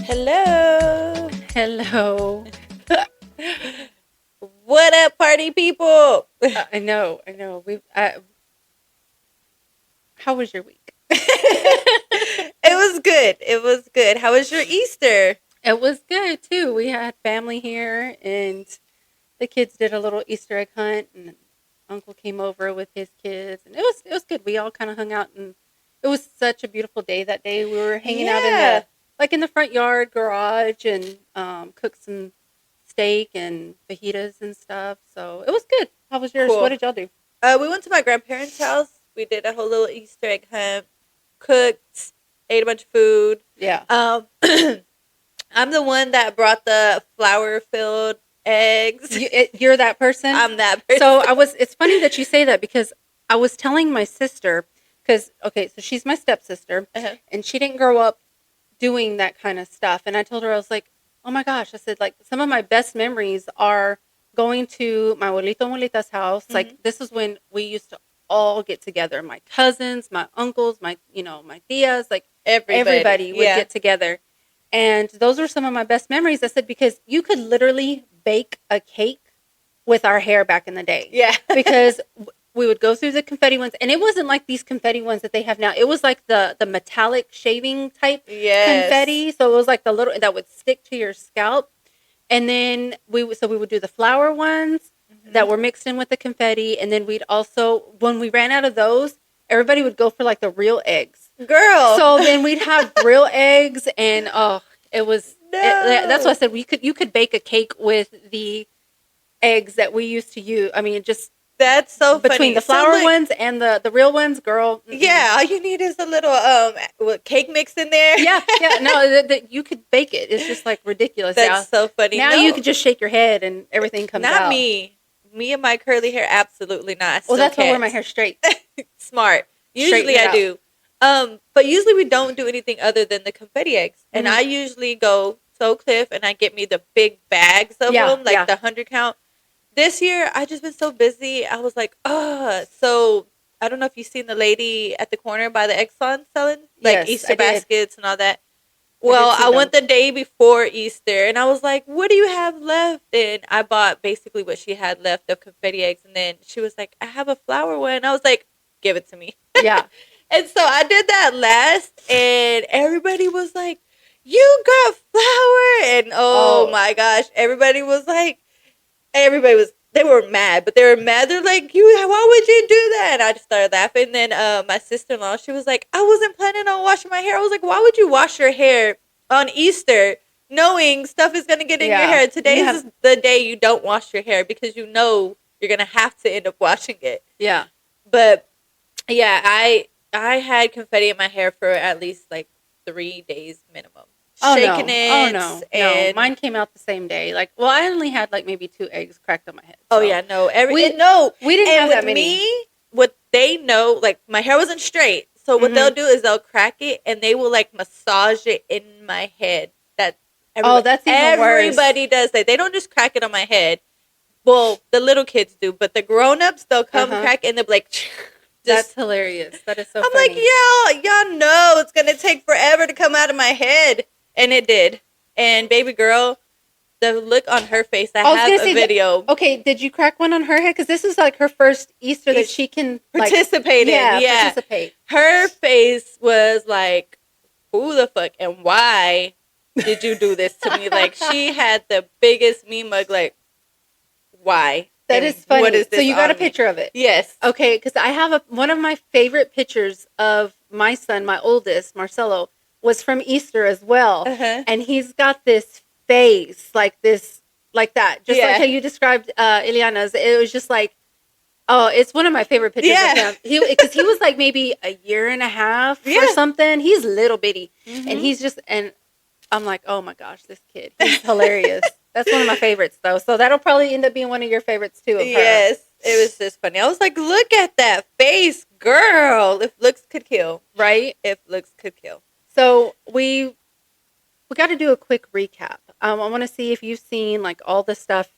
Hello. Hello. What up, party people? I know. How was your week? It was good. It was good. How was your Easter? It was good too. We had family here, and the kids did a little Easter egg hunt, and Uncle came over with his kids, and it was good. We all kind of hung out, and it was such a beautiful day that day. We were hanging out in the front yard garage, and cooked some steak and fajitas and stuff. So it was good. How was yours? Cool. What did y'all do? We went to my grandparents' house. We did a whole little Easter egg hunt, cooked, ate a bunch of food. Yeah. I'm the one that brought the flour-filled eggs. You're that person? I'm that person. So it's funny that you say that because I was telling my sister, so she's my stepsister, and she didn't grow up doing that kind of stuff. And I told her, I was like, oh my gosh, I said, like, some of my best memories are going to my abuelito and abuelita's house. Mm-hmm. Like, this is when we used to all get together. My cousins, my uncles, my tias, like everybody would get together. And those are some of my best memories. I said, because you could literally bake a cake with our hair back in the day. Yeah. Because we would go through the confetti ones, and it wasn't like these confetti ones that they have now. It was like the metallic shaving type confetti. So it was like the little that would stick to your scalp. And then we would do the flour ones that were mixed in with the confetti, and then we'd also, when we ran out of those, everybody would go for like the real eggs. Girl. So then we'd have real eggs, and it was. That's why I said you could bake a cake with the eggs that we used to use. I mean, just that's so funny. Between the flour ones and the real ones, girl. Mm-mm. Yeah, all you need is a little cake mix in there. Yeah. No, you could bake it. It's just like ridiculous. That's so funny. Now you could just shake your head and everything comes out. Not me. Me and my curly hair, absolutely not. Well, that's why I wear my hair straight. Smart. Usually I do. But usually we don't do anything other than the confetti eggs. Mm-hmm. And I usually go to Oak Cliff and I get me the big bags of them, like the 100 count. This year, I just been so busy. I was like, So I don't know if you've seen the lady at the corner by the Exxon selling Easter baskets and all that. Well, I went the day before Easter, and I was like, what do you have left? And I bought basically what she had left of confetti eggs. And then she was like, I have a flour one. I was like, give it to me. Yeah. And so I did that last, and everybody was like, you got flour. And oh my gosh, they were mad, but they were mad. They're like, why would you do that? And I just started laughing. Then my sister-in-law, she was like, I wasn't planning on washing my hair. I was like, why would you wash your hair on Easter knowing stuff is going to get in your hair? Today is the day you don't wash your hair because you know you're going to have to end up washing it. Yeah. But yeah, I had confetti in my hair for at least like 3 days minimum. Shaking it. Oh, no. No, mine came out the same day. I only had like maybe 2 eggs cracked on my head. So. Oh, yeah, no. We didn't have that many. Me, what they know, like, my hair wasn't straight. So what they'll do is they'll crack it, and they will, like, massage it in my head. That's even worse. Everybody does that. They don't just crack it on my head. Well, the little kids do. But the grown-ups, they'll come crack it, and they'll be like... That's hilarious. That is so funny. I'm like, y'all know it's going to take forever to come out of my head. And it did. And baby girl, the look on her face, I have a video. Okay, did you crack one on her head? Because this is like her first Easter that she can participate in. Yeah, participate. Her face was like, who the fuck and why did you do this to me? Like, she had the biggest me mug, like, why? That is funny. What is this? So you got a picture of it? Yes. Okay, because I have one of my favorite pictures of my son, my oldest, Marcelo, was from Easter as well. And he's got this face like that. Just like how you described Ileana's. It was just like, it's one of my favorite pictures of him. Because he was like maybe a year and a half or something. He's little bitty. And he's just, and I'm like, oh my gosh, this kid. He's hilarious. That's one of my favorites, though. So that'll probably end up being one of your favorites, too, of her. Yes, it was just funny. I was like, look at that face, girl. If looks could kill. Right? If looks could kill. So we got to do a quick recap. I want to see if you've seen, like, all the stuff.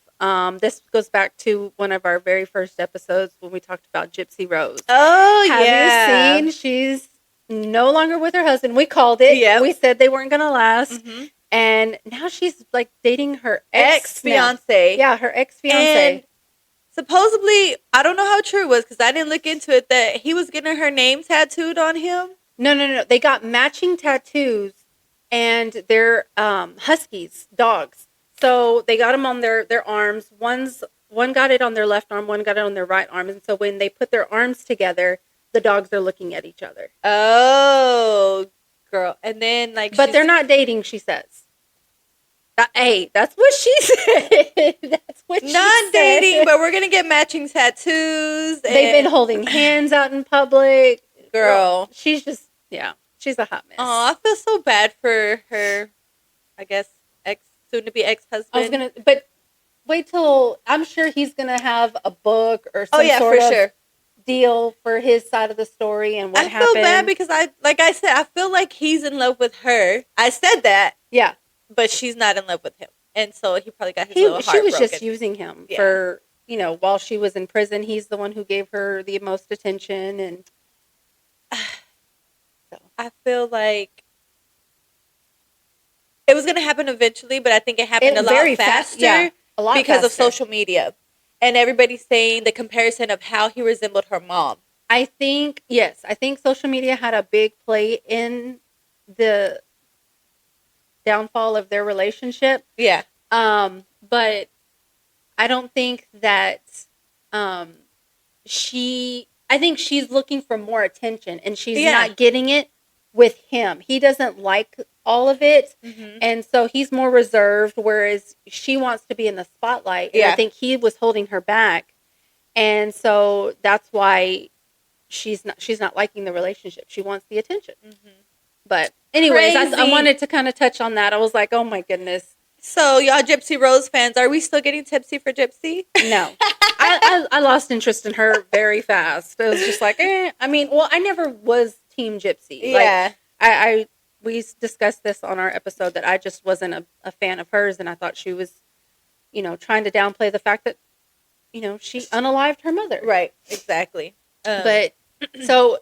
This goes back to one of our very first episodes when we talked about Gypsy Rose. Oh, Have you seen? She's no longer with her husband. We called it. Yeah. We said they weren't going to last. And now she's like dating her ex-fiance. Yeah, her ex-fiance. And supposedly, I don't know how true it was because I didn't look into it, that he was getting her name tattooed on him. No. They got matching tattoos, and they're huskies, dogs. So they got them on their arms. One got it on their left arm, one got it on their right arm. And so when they put their arms together, the dogs are looking at each other. Oh, girl. And then, like... But they're not dating, she says. Hey, that's what she said. That's what she said. Not dating, but we're going to get matching tattoos. They've been holding hands out in public. Girl. She's just, yeah, she's a hot mess. Oh, I feel so bad for her, I guess, soon-to-be ex-husband. But wait till, I'm sure he's going to have a book or some sort of deal for his side of the story and what happened. I feel bad because like I said, I feel like he's in love with her. I said that. Yeah. But she's not in love with him. And so he probably got his little heart broken. She was just using him for, while she was in prison. He's the one who gave her the most attention. And so I feel like it was going to happen eventually, but I think it happened a lot faster because of social media. And everybody's saying the comparison of how he resembled her mom. I think social media had a big play in the downfall of their relationship. Yeah. But I don't think that I think she's looking for more attention and she's not getting it with him. He doesn't like all of it. Mm-hmm. And so he's more reserved, whereas she wants to be in the spotlight. And I think he was holding her back. And so that's why she's not liking the relationship. She wants the attention. Mm-hmm. But anyways, I wanted to kind of touch on that. I was like, oh my goodness. So y'all Gypsy Rose fans, are we still getting tipsy for Gypsy? No. I lost interest in her very fast. It was just like, I mean, well, I never was Team Gypsy. Yeah. Like, we discussed this on our episode that I just wasn't a fan of hers. And I thought she was, trying to downplay the fact that, she unalived her mother. Right. Exactly. But so...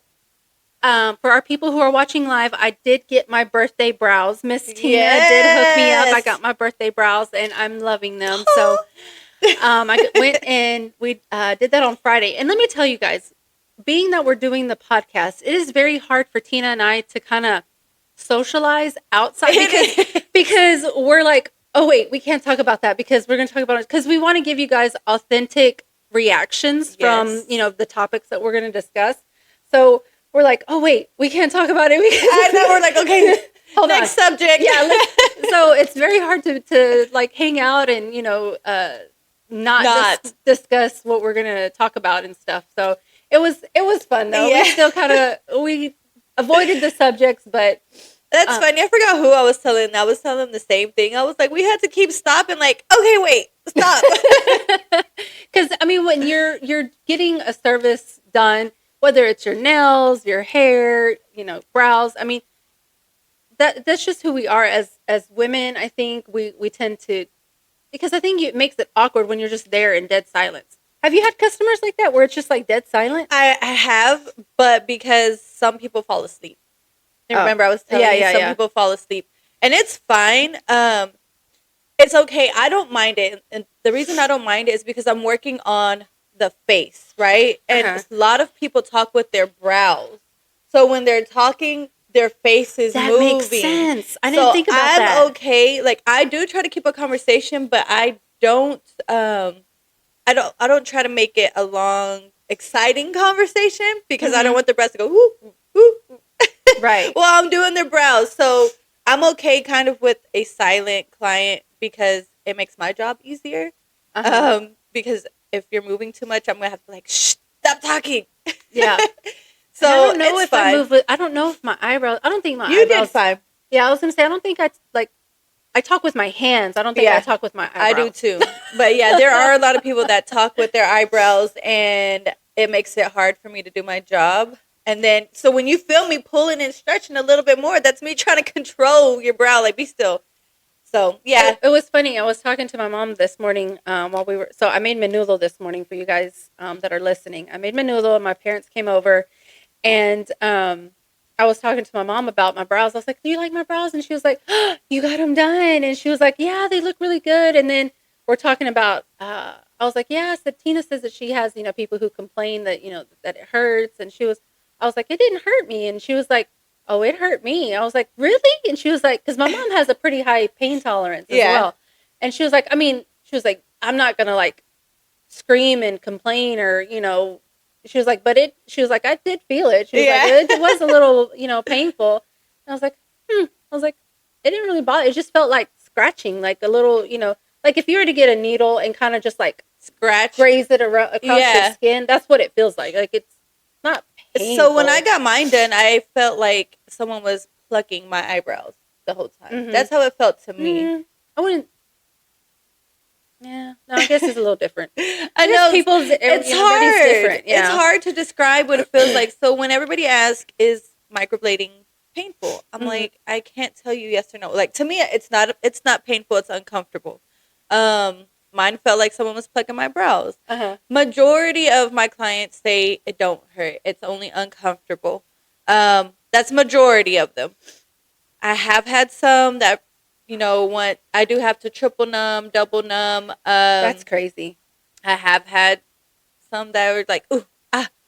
for our people who are watching live, I did get my birthday brows. Miss Tina did hook me up. I got my birthday brows, and I'm loving them. So I went and we did that on Friday. And let me tell you guys, being that we're doing the podcast, it is very hard for Tina and I to kind of socialize outside because we're like, oh, wait, we can't talk about that because we're going to talk about it. Because we want to give you guys authentic reactions from, the topics that we're going to discuss. So we're like, oh, wait, we can't talk about it. I know. We're like, okay, next subject. Yeah. So it's very hard to like hang out and, not discuss what we're going to talk about and stuff. So it was fun, though. Yeah. We still we avoided the subjects, but. That's funny. I forgot who I was telling. I was telling them the same thing. I was like, we had to keep stopping. Like, okay, wait, stop. Because, I mean, when you're getting a service done, whether it's your nails, your hair, brows. I mean, that's just who we are as women. I think we tend to, because I think it makes it awkward when you're just there in dead silence. Have you had customers like that where it's just like dead silent? I have, but because some people fall asleep. Remember, I was telling you some people fall asleep, and it's fine. It's okay. I don't mind it, and the reason I don't mind it is because I'm working on the face, right? And a lot of people talk with their brows. So when they're talking, their face is moving. That makes sense. I didn't think about that. I'm okay. Like, I do try to keep a conversation, but I don't try to make it a long, exciting conversation because I don't want the brows to go whoo, whoo. Right. Well, I'm doing their brows. So I'm okay kind of with a silent client because it makes my job easier. Because if you're moving too much, I'm going to have to like, shh, stop talking. Yeah. So I don't know if fine. I move I don't know if my eyebrows, I don't think my eyebrows. You did fine. Yeah, I was going to say, I don't think I talk with my hands. I don't think I talk with my eyebrows. I do too. But yeah, there are a lot of people that talk with their eyebrows and it makes it hard for me to do my job. And then, so when you feel me pulling and stretching a little bit more, that's me trying to control your brow, like be still. So, yeah. It was funny. I was talking to my mom this morning while we were... So, I made menudo this morning for you guys that are listening. I made menudo and my parents came over. And I was talking to my mom about my brows. I was like, "Do you like my brows?" And she was like, "Oh, you got them done." And she was like, "Yeah, they look really good." And then we're talking about. I was like, "Yeah." So Tina says that she has, people who complain that that it hurts, and I was like, "It didn't hurt me," and she was like, "Oh, it hurt me." I was like, "Really?" And she was like, "Because my mom has a pretty high pain tolerance as well," and she was like, "I'm not gonna like scream and complain or she was like, she was like, I did feel it. She was like, it was a little, painful. And I was like, I was like, it didn't really bother. It just felt like scratching, like a little, like if you were to get a needle and kind of just like graze it across your skin, that's what it feels like. Like it's not painful. So when I got mine done, I felt like someone was plucking my eyebrows the whole time. Mm-hmm. That's how it felt to me. I wouldn't. Yeah, no, I guess it's a little different. I know it's hard. Different. Yeah. It's hard to describe what it feels like. So when everybody asks, "Is microblading painful?" I'm like, I can't tell you yes or no. Like to me, it's not painful. It's uncomfortable. Mine felt like someone was plucking my brows. Majority of my clients say it don't hurt. It's only uncomfortable. That's majority of them. I have had some that. I do have to triple numb, double numb. That's crazy. I have had some that were like, ooh,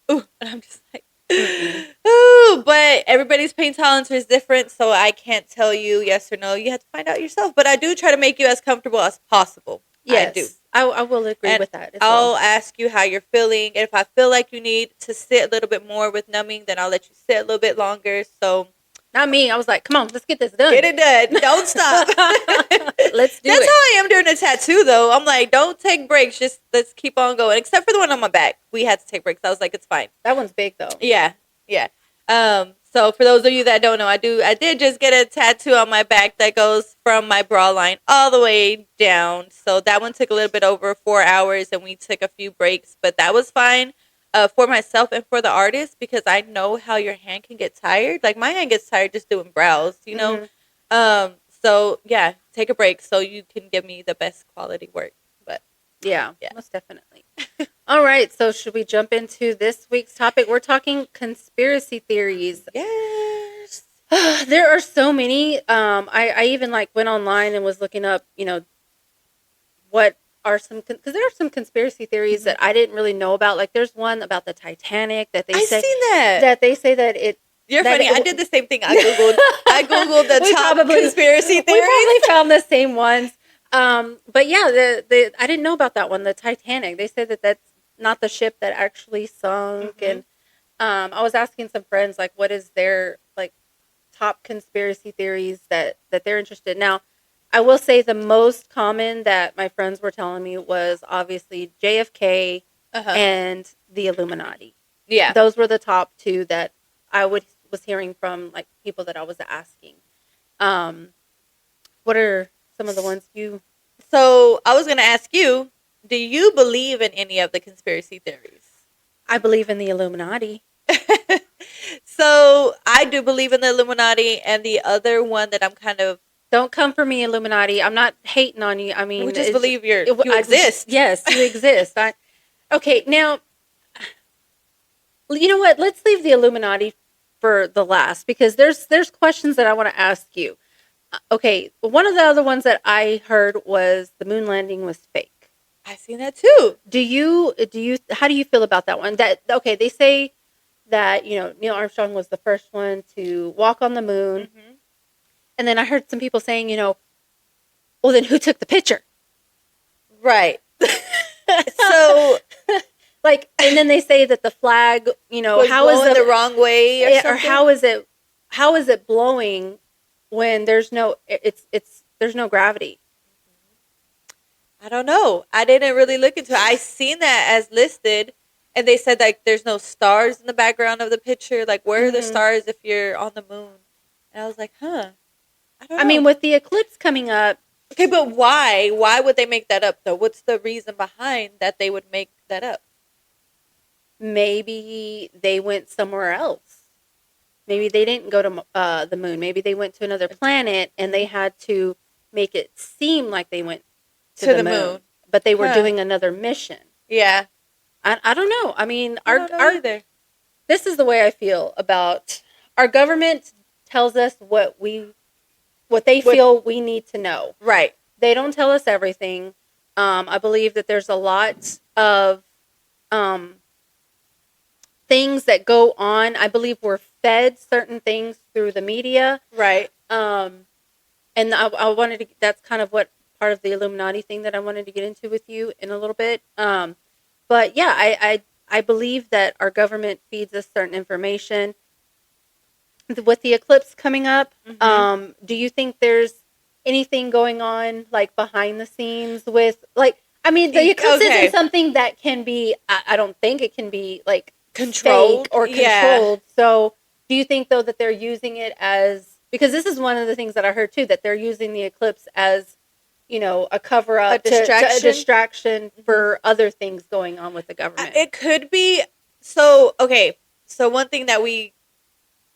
and I'm just like, ooh, but everybody's pain tolerance is different, so I can't tell you yes or no. You have to find out yourself. But I do try to make you as comfortable as possible. Yes, I do. I will agree with that. I'll ask you how you're feeling. And if I feel like you need to sit a little bit more with numbing, then I'll let you sit a little bit longer. So. Not me. I was like, come on, let's get this done. Get it done. Don't stop. Let's do it. That's how I am doing a tattoo, though. I'm like, don't take breaks. Just let's keep on going. Except for the one on my back. We had to take breaks. I was like, it's fine. That one's big, though. Yeah. So for those of you that don't know, I did just get a tattoo on my back that goes from my bra line all the way down. So that one took a little bit over 4 hours, and we took a few breaks. But that was fine. For myself and for the artist, because I know how your hand can get tired. Like my hand gets tired just doing brows, So yeah, take a break so you can give me the best quality work. But yeah, most definitely. All right, so should we jump into this week's topic? We're talking conspiracy theories. Yes. There are so many. I even went online and was looking up, what are some, because there are some conspiracy theories that I didn't really know about. Like there's one about the Titanic that they say that they say that it. You're funny. I did the same thing. I googled the top conspiracy theories. We probably found the same ones. But yeah, the I didn't know about that one. The Titanic. They said that that's not the ship that actually sunk. And I was asking some friends what is their top conspiracy theories that they're interested in. Now, I will say the most common that my friends were telling me was obviously JFK and the Illuminati. Yeah. Those were the top two that I was hearing from people that I was asking. What are some of the ones you... So I was going to ask you, do you believe in any of the conspiracy theories? I believe in the Illuminati. So I do believe in the Illuminati, and the other one that I'm kind of... Don't come for me, Illuminati. I'm not hating on you. I mean... We just believe you exist. Yes, you exist. Okay, now, you know what? Let's leave the Illuminati for the last, because there's questions that I want to ask you. Okay, one of the other ones that I heard was the moon landing was fake. I seen that too. How do you feel about that one? They say that, Neil Armstrong was the first one to walk on the moon. Mm-hmm. And then I heard some people saying, well, then who took the picture? Right. So, and then they say that the flag, how is it the wrong way, or how is it blowing when there's no there's no gravity? I don't know. I didn't really look into it. I seen that as listed, and they said there's no stars in the background of the picture. Where are the stars if you're on the moon? And I was like, huh. I mean, with the eclipse coming up. Okay, but why? Why would they make that up, though? What's the reason behind that they would make that up? Maybe they went somewhere else. Maybe they didn't go to the moon. Maybe they went to another planet, and they had to make it seem like they went to the moon. But they were doing another mission. Yeah. I don't know. I mean, either. This is the way I feel about our government tells us what they feel we need to know. Right. They don't tell us everything. I believe that there's a lot of things that go on. I believe we're fed certain things through the media. Right. And I wanted to, that's kind of what part of the Illuminati thing that I wanted to get into with you in a little bit. But yeah, I believe that our government feeds us certain information. With the eclipse coming up, do you think there's anything going on like behind the scenes with like, I mean, the eclipse isn't something that can be, I don't think it can be like controlled or controlled. So do you think though that they're using it as, because this is one of the things that I heard too, that they're using the eclipse as, you know, a cover up, a distraction for other things going on with the government? It could be. So, okay. So one thing that we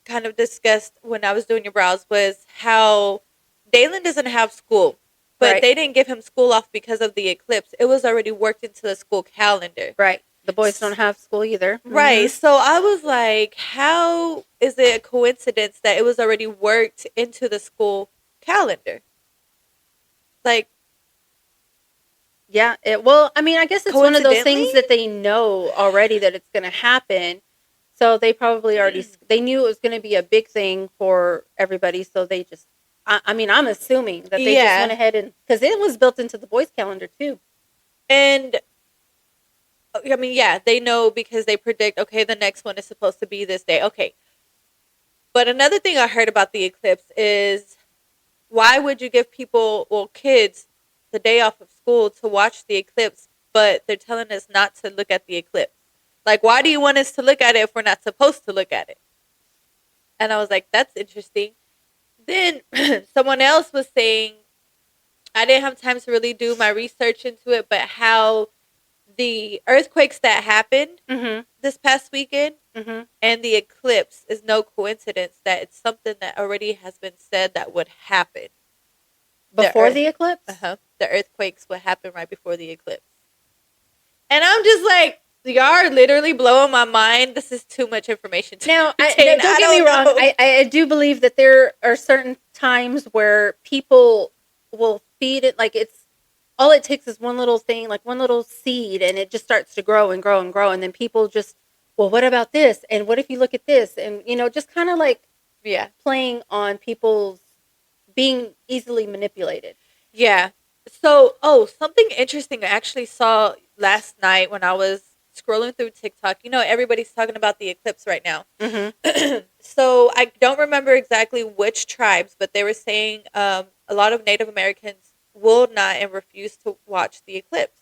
kind of discussed when I was doing your brows was how Dalen doesn't have school, but they didn't give him school off because of the eclipse. It was already worked into the school calendar. Right. The boys don't have school either. Right. So I was like, how is it a coincidence that it was already worked into the school calendar? Like, yeah. Well, I mean, I guess it's one of those things that they know already that it's going to happen. So they probably already, they knew it was going to be a big thing for everybody. So they just, I mean, I'm assuming that they just went ahead and, because it was built into the boys' calendar too. And, I mean, yeah, they know because they predict, okay, the next one is supposed to be this day. Okay. But another thing I heard about the eclipse is, why would you give people, well, kids, the day off of school to watch the eclipse, but they're telling us not to look at the eclipse? Like, why do you want us to look at it if we're not supposed to look at it? And I was like, that's interesting. Then someone else was saying, I didn't have time to really do my research into it, but how the earthquakes that happened this past weekend and the eclipse is no coincidence, that it's something that already has been said that would happen. Before the eclipse? The earthquakes would happen right before the eclipse. And I'm just like, y'all are literally blowing my mind. This is too much information to now, don't get me wrong. I do believe that there are certain times where people will feed it, like it's, all it takes is one little thing, like one little seed, and it just starts to grow and grow and grow. And then people just, well, what about this? And what if you look at this? And, you know, just kind of like playing on people's being easily manipulated. Yeah. So, something interesting I actually saw last night when I was scrolling through TikTok. You know, everybody's talking about the eclipse right now. So I don't remember exactly which tribes, but they were saying a lot of Native Americans will not and refuse to watch the eclipse.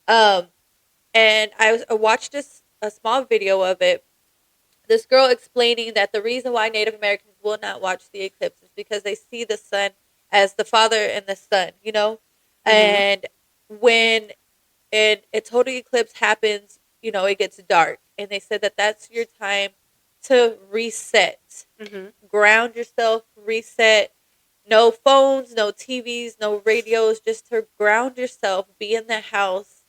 And I watched a small video of it. This girl explaining that the reason why Native Americans will not watch the eclipse is because they see the sun as the father and the son, you know? And when a total eclipse happens, you know, it gets dark. And they said that that's your time to reset. Ground yourself, reset. No phones, no TVs, no radios, just to ground yourself, be in the house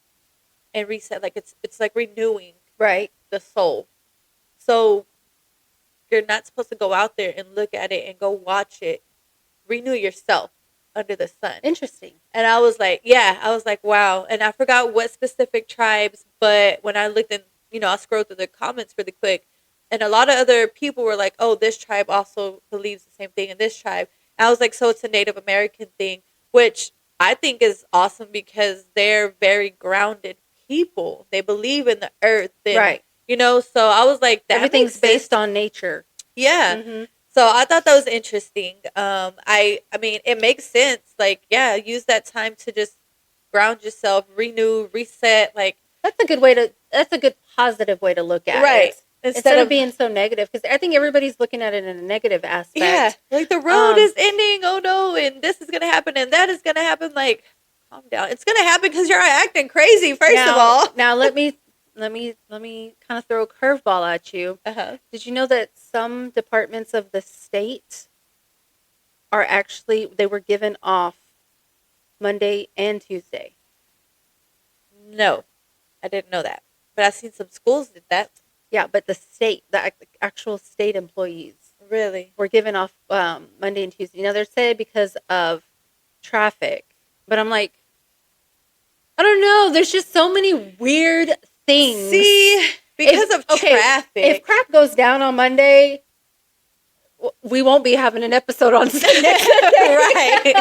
and reset. Like it's like renewing the soul. So you're not supposed to go out there and look at it and go watch it. Renew yourself under the sun. Interesting. And I was like, wow. And I forgot what specific tribes, but when I looked in, you know, I scrolled through the comments really quick, and a lot of other people were like, oh, this tribe also believes the same thing in this tribe. And I was like, so it's a Native American thing, which I think is awesome because they're very grounded people. They believe in the earth. And, you know, so I was like, that everything's based on nature. Yeah. So I thought that was interesting. I mean, it makes sense. Like, yeah, use that time to just ground yourself, renew, reset. Like, that's a good positive way to look at it. Instead of being so negative, because I think everybody's looking at it in a negative aspect. Yeah, like the road is ending. Oh no, and this is gonna happen, and that is gonna happen. Like, calm down. It's gonna happen because you're acting crazy. First of all, now let me kind of throw a curveball at you. Did you know that some departments of the state are actually, they were given off Monday and Tuesday? No, I didn't know that, but I've seen some schools did that. Yeah, but the state, the actual state employees Really? We're giving off Monday and Tuesday. Now, they're saying because of traffic. But I'm like, I don't know. There's just so many weird things. See, because of traffic. If crap goes down on Monday, we won't be having an episode on Sunday. Right.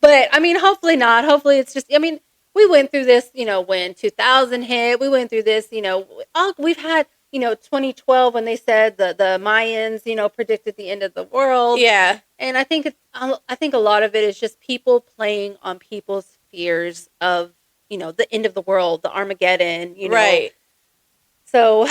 But, I mean, hopefully not. Hopefully it's just, I mean, we went through this, when 2000 hit. We went through this, we've had, 2012 when they said the Mayans, predicted the end of the world. Yeah. And I think a lot of it is just people playing on people's fears of, the end of the world, the Armageddon, Right. So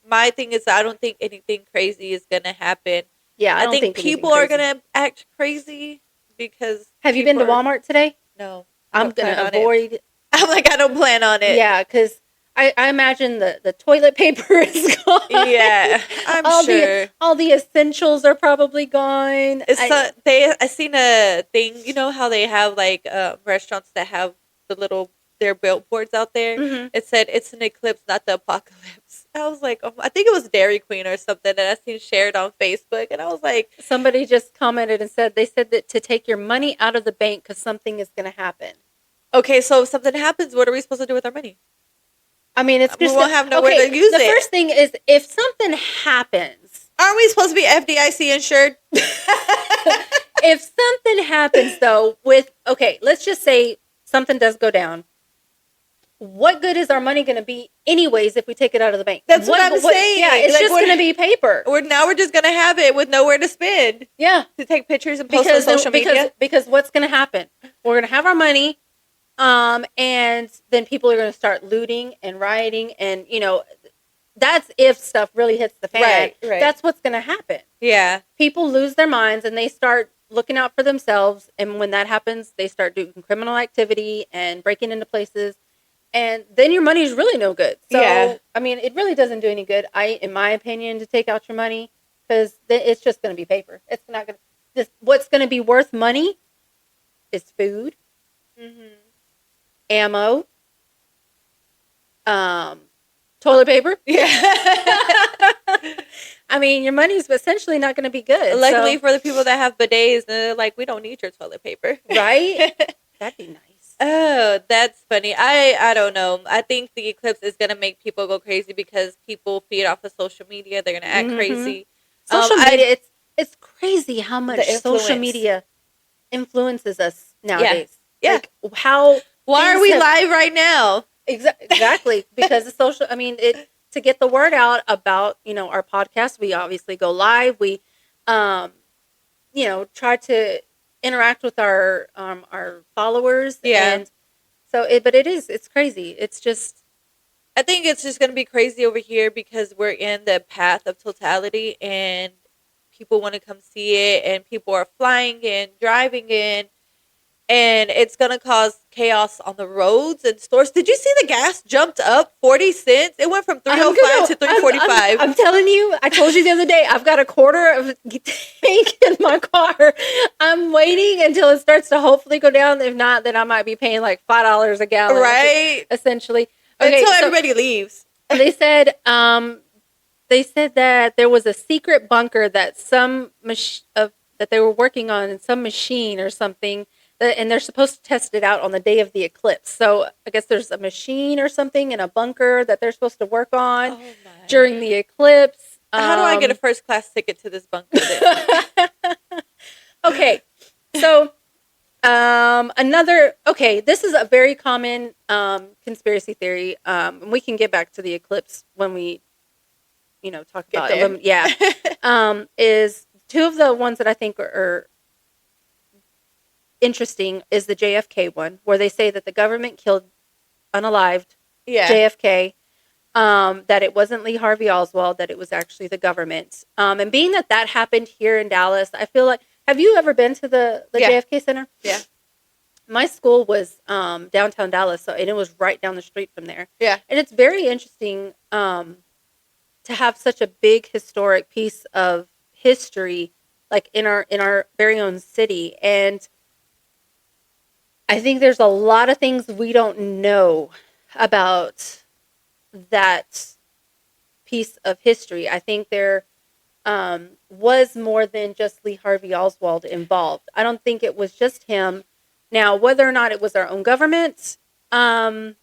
my thing is, I don't think anything crazy is going to happen. Yeah, I think people are going to act crazy because. Have you been to Walmart today? No. I'm going to avoid. I'm like, I don't plan on it. Yeah, because I imagine the toilet paper is gone. Yeah, I'm sure. All the essentials are probably gone. I seen a thing, how they have like restaurants that have their billboards out there. Mm-hmm. It said it's an eclipse, not the apocalypse. I was like, I think it was Dairy Queen or something that I seen shared on Facebook, and I was like, somebody just commented and said that to take your money out of the bank because something is going to happen. Okay, so if something happens, what are we supposed to do with our money? I mean, it's just we won't have nowhere to use it. The first thing is, if something happens, aren't we supposed to be FDIC insured? If something happens, though, let's just say something does go down. What good is our money going to be, anyways, if we take it out of the bank? That's what I'm saying. Yeah, it's just going to be paper. We're just going to have it with nowhere to spend. Yeah, to take pictures and post on social media. Because what's going to happen? We're going to have our money. And then people are going to start looting and rioting, and that's if stuff really hits the fan. Right. That's what's going to happen. Yeah. People lose their minds and they start looking out for themselves, and when that happens, they start doing criminal activity and breaking into places, and then your money is really no good. So, yeah. I mean, it really doesn't do any good, in my opinion, to take out your money, because it's just going to be paper. It's not going to. What's going to be worth money is food. Mm-hmm. Ammo, toilet paper. Yeah. I mean, your money's essentially not going to be good. Luckily for the people that have bidets, they're like, we don't need your toilet paper. Right? That'd be nice. Oh, that's funny. I don't know. I think the eclipse is going to make people go crazy because people feed off of social media. They're going to act crazy. Social media, it's crazy how much social media influences us nowadays. Yeah. Like how... Why are we live right now? Exactly. Because the social, I mean, to get the word out about, our podcast, we obviously go live. We, try to interact with our followers. Yeah. And so, it's crazy. It's just. I think it's just going to be crazy over here because we're in the path of totality and people want to come see it and people are flying in, driving in. And it's going to cause chaos on the roads and stores. Did you see the gas jumped up 40 cents? It went from $3.05 to $3.45. I'm telling you, I told you the other day, I've got a quarter of a tank in my car. I'm waiting until it starts to hopefully go down. If not, then I might be paying like $5 a gallon. Right. Essentially. Okay, until everybody leaves. They said that there was a secret bunker that that they were working on in some machine or something. And they're supposed to test it out on the day of the eclipse. So I guess there's a machine or something in a bunker that they're supposed to work on during the eclipse. How do I get a first class ticket to this bunker then? Okay. So this is a very common conspiracy theory. We can get back to the eclipse when we, talk about it. Yeah. Is two of the ones that I think are interesting is the JFK one, where they say that the government killed unalived JFK, that it wasn't Lee Harvey Oswald, that it was actually the government. And being that happened here in Dallas, I feel like, have you ever been to the JFK Center? Yeah. My school was downtown Dallas, and it was right down the street from there. Yeah. And it's very interesting to have such a big historic piece of history like in our very own city. And I think there's a lot of things we don't know about that piece of history. I think there was more than just Lee Harvey Oswald involved. I don't think it was just him. Now, whether or not it was our own government, I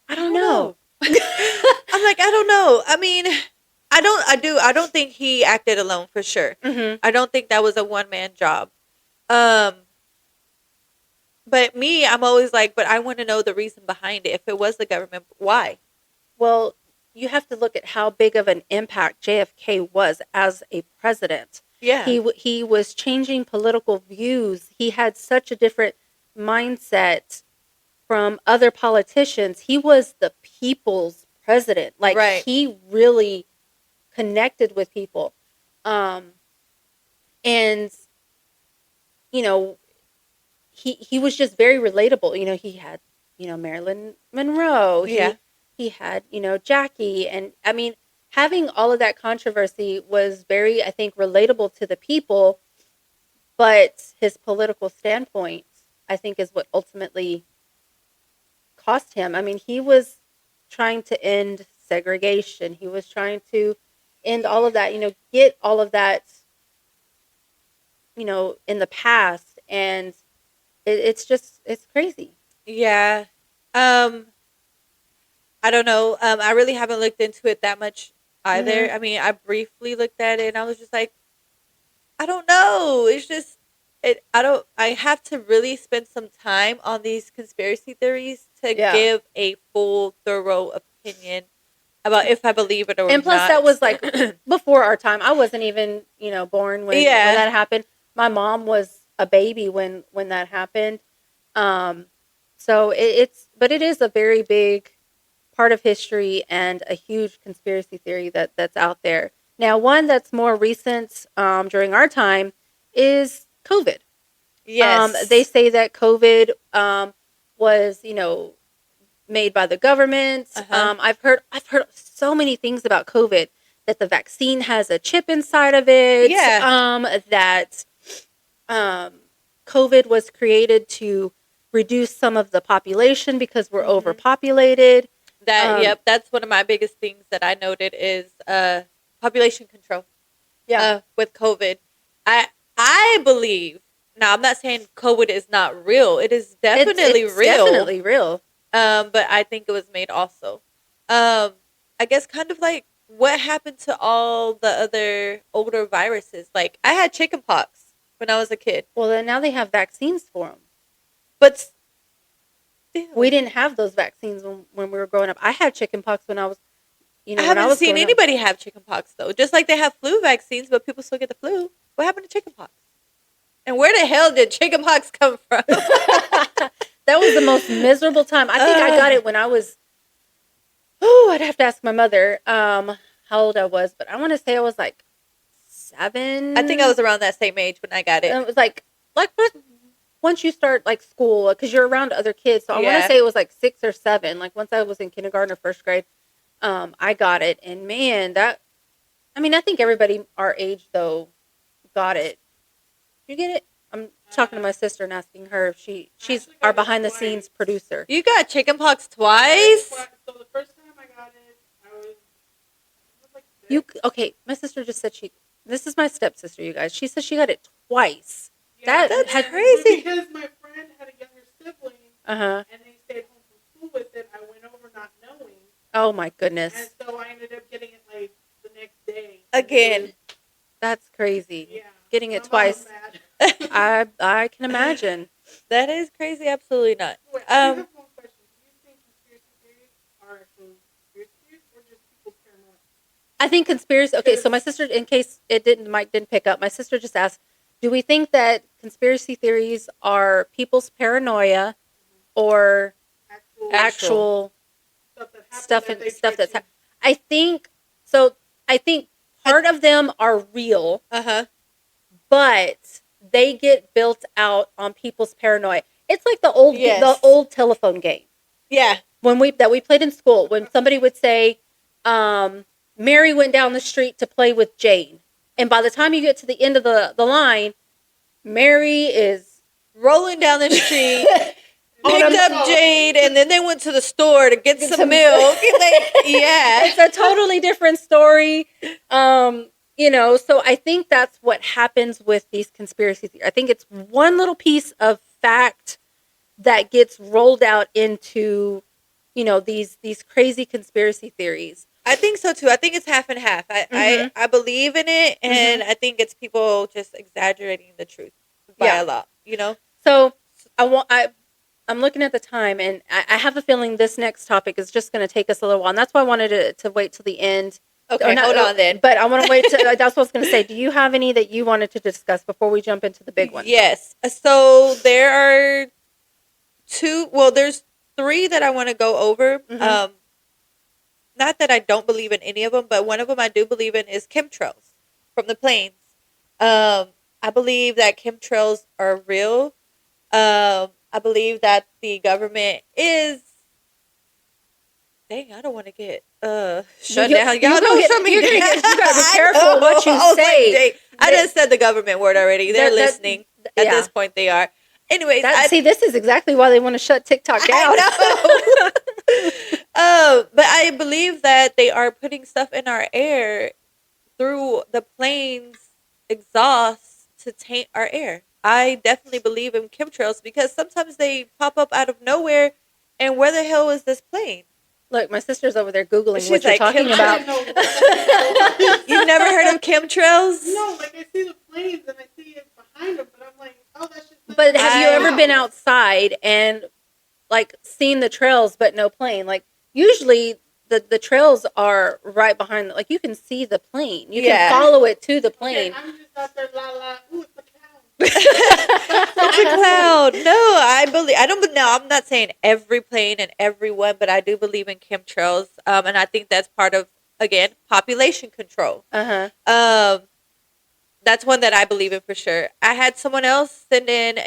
don't know. I'm like, I don't know. I mean, I don't think he acted alone for sure. Mm-hmm. I don't think that was a one-man job. But me, I'm always like, but I want to know the reason behind it. If it was the government, why? Well, you have to look at how big of an impact JFK was as a president. Yeah. He was changing political views. He had such a different mindset from other politicians. He was the people's president. Like, right. He really connected with people. And, you know, he was just very relatable. You know, he had, Marilyn Monroe. Yeah. He had, Jackie. And I mean, having all of that controversy was very, I think, relatable to the people. But his political standpoint, I think, is what ultimately cost him. I mean, he was trying to end segregation. He was trying to end all of that, get all of that, in the past. And it's crazy. Yeah. I don't know. I really haven't looked into it that much either. Mm-hmm. I mean, I briefly looked at it and I was just like, I don't know. It's just, I have to really spend some time on these conspiracy theories to give a full, thorough opinion about if I believe it or not. And plus, that was like before our time. I wasn't even, born when that happened. My mom was a baby when that happened. So it is a very big part of history and a huge conspiracy theory that's out there. Now, one that's more recent during our time is COVID. Yes. They say that COVID was, made by the government. Uh-huh. I've heard so many things about COVID, that the vaccine has a chip inside of it. Yeah. That COVID was created to reduce some of the population because we're overpopulated. Yep, that's one of my biggest things that I noted is population control. Yeah. With COVID, I believe. Now, I'm not saying COVID is not real. It is definitely it's real. Definitely real. But I think it was made also. I guess kind of like what happened to all the other older viruses. Like I had chickenpox when I was a kid. Well, then now they have vaccines for them. But we didn't have those vaccines when we were growing up. I had chickenpox when I was, I haven't seen anybody have chickenpox though. Just like they have flu vaccines, but people still get the flu. What happened to chickenpox? And where the hell did chickenpox come from? That was the most miserable time. I think I got it when I was, I'd have to ask my mother how old I was, but I want to say I was like 7. I think I was around that same age when I got it. And it was like once you start like school, because you're around other kids. So I want to say it was like 6 or 7. Like once I was in kindergarten or first grade, I got it. And man, I think everybody our age though got it. Did you get it? I'm talking to my sister and asking her if she's our behind the scenes producer. You got chickenpox twice? So the first time I got it, I was like 6. Okay, my sister just said this is my stepsister, you guys. She said she got it twice. Yeah, that's crazy. Because my friend had a younger sibling, and they stayed home from school with it. I went over not knowing. Oh my goodness! And so I ended up getting it like the next day. Again, that's crazy. Yeah, getting it twice. I can imagine. That is crazy. Absolutely not. Wait, I have one question. Do you think conspiracy theories are actually conspiracy theories or just people's paranoia? I think conspiracy. Okay, so my sister, in case Mike didn't pick up, my sister just asked, do we think that conspiracy theories are people's paranoia or actual stuff that's happening? I think part of them are real. But they get built out on people's paranoia. It's like the old telephone game. Yeah. That we played in school, when somebody would say, Mary went down the street to play with Jane. And by the time you get to the end of the line, Mary is rolling down the street, picked up Jade, and then they went to the store to get some milk. It's a totally different story. So I think that's what happens with these conspiracy theories. I think it's one little piece of fact that gets rolled out into, these crazy conspiracy theories. I think so too. I think it's half and half. I believe in it, and I think it's people just exaggerating the truth by a lot. So I'm looking at the time, and I have a feeling this next topic is just going to take us a little while, and that's why I wanted to wait till the end. Okay, hold on then. But I want to wait till that's what I was going to say. Do you have any that you wanted to discuss before we jump into the big one? Yes. So there are there's 3 that I want to go over. Mm-hmm. Not that I don't believe in any of them, but one of them I do believe in is chemtrails from the planes. I believe that chemtrails are real. I believe that the government is. Dang, I don't want to get shut down. Y'all know something. You gotta be careful what you say. I just said the government word already. They're listening. At this point, they are. Anyways, this is exactly why they want to shut TikTok down. But I believe that they are putting stuff in our air through the plane's exhaust to taint our air. I definitely believe in chemtrails because sometimes they pop up out of nowhere. And where the hell is this plane? Look, my sister's over there Googling what you're talking about. You've never heard of chemtrails? No, I see the planes and I see it behind them, but I'm like, oh, that's just... But have you ever been outside and, seen the trails but no plane? Usually the trails are right behind, you can see the plane. You can follow it to the plane. Okay, I'm just out there, ooh, it's a cloud. It's a cloud. No, I'm not saying every plane and everyone, but I do believe in chemtrails. And I think that's part of, again, population control. That's one that I believe in for sure. I had someone else send in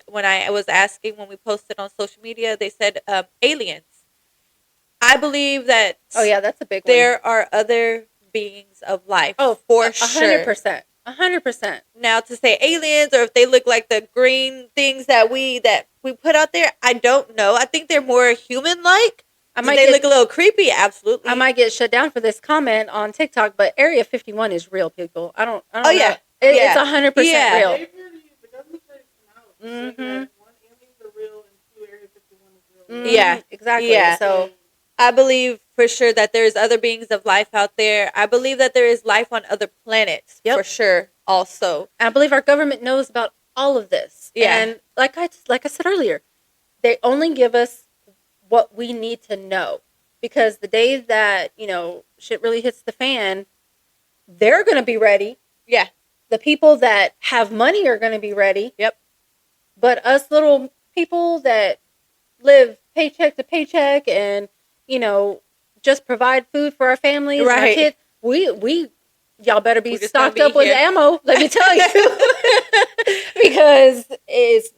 when I was asking, when we posted on social media, they said aliens. I believe that. Oh yeah, that's a big one. There are other beings of life. Oh, for 100%. 100%. Now, to say aliens or if they look like the green things that we put out there, I don't know. I think they're more human-like. They look a little creepy. Absolutely. I might get shut down for this comment on TikTok, but Area 51 is real, people. I don't know. Yeah. It's 100% real. Mm-hmm. 1 aliens are real and 2 Area 51 is real. Mm-hmm. Yeah, exactly. Yeah. So I believe for sure that there's other beings of life out there. I believe that there is life on other planets for sure also. I believe our government knows about all of this. Yeah. And like I said earlier, they only give us what we need to know. Because the day that, shit really hits the fan, they're going to be ready. Yeah. The people that have money are going to be ready. Yep. But us little people that live paycheck to paycheck and, just provide food for our families and our kids, y'all better be stocked up with ammo, let me tell you. Because it's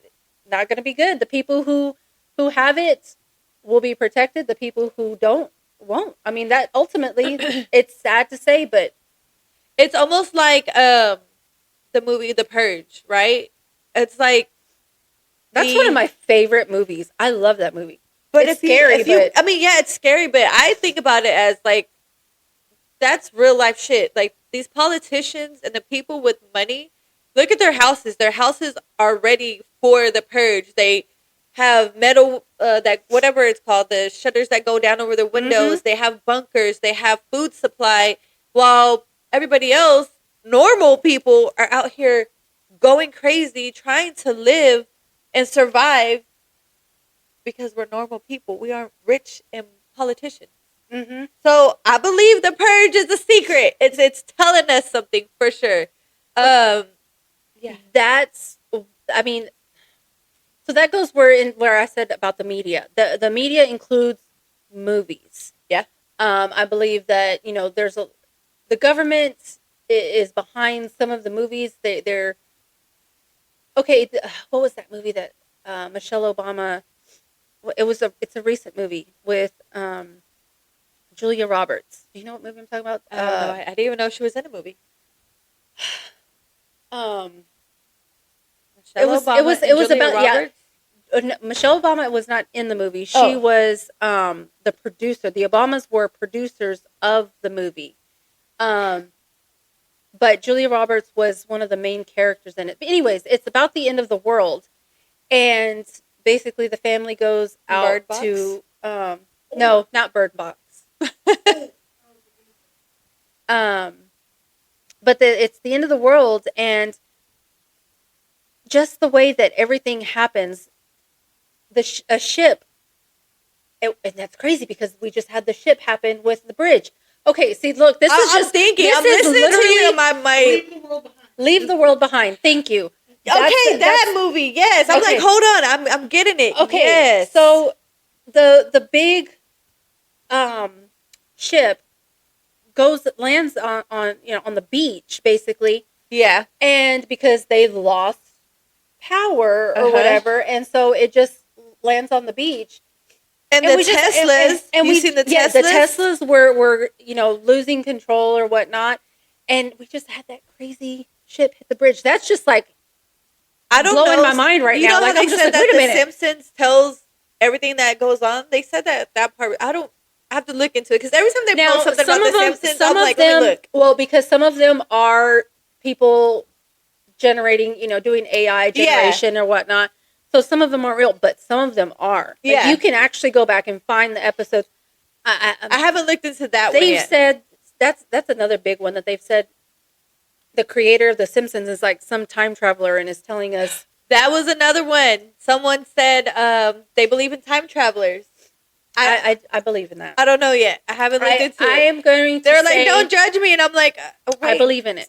not going to be good. The people who have it will be protected. The people who don't won't. I mean, that ultimately, it's sad to say, but it's almost like the movie The Purge, right? It's like that's one of my favorite movies. I love that movie. But it's scary. It's scary, but I think about it as that's real life shit. These politicians and the people with money, look at their houses. Their houses are ready for the purge. They have metal, whatever it's called, the shutters that go down over the windows. Mm-hmm. They have bunkers. They have food supply. While everybody else, normal people, are out here going crazy, trying to live and survive. Because we're normal people. We aren't rich and politicians. Mm-hmm. So I believe the purge is a secret. It's telling us something for sure. So that goes where I said about the media. The media includes movies. Yeah. I believe that, the government is behind some of the movies. They're okay. What was that movie that Michelle Obama? It's a recent movie with Julia Roberts. Do you know what movie I'm talking about? No, I didn't even know she was in a movie. It was about Michelle Obama was not in the movie. She was the producer. The Obamas were producers of the movie. but Julia Roberts was one of the main characters in it. But anyways, it's about the end of the world, and basically the family goes out to no, not Bird Box. But it's the end of the world, and just the way that everything happens, a ship, and that's crazy because we just had the ship happen with the bridge. Okay, see, look, this is just thinking. This I'm is listening to you on my Leave the World Behind. Thank you. Okay, that movie. Yes, I'm like, hold on, I'm getting it. Okay, yes. So the big ship lands on the beach basically. Yeah. And because they lost power or whatever, and so it just lands on the beach. And the Teslas, we've seen the Teslas? Yeah, the Teslas were losing control or whatnot, and we just had that crazy ship hit the bridge. That's just like blowing my mind right now. Like, I'm just like, wait a minute. The Simpsons tells everything that goes on. They said that part. I have to look into it because every time they post something about the Simpsons, I'm like, let me look. Well, because some of them are people generating, doing AI generation or whatnot. So some of them aren't real, but some of them are. Yeah. Like, you can actually go back and find the episodes. I haven't looked into that one yet. They've said, that's another big one that they've said, the creator of The Simpsons is like some time traveler and is telling us. That was another one. Someone said they believe in time travelers. I believe in that. I don't know yet. I haven't looked into it. I am going to They're like, don't judge me. And I'm like, wait. I believe in it.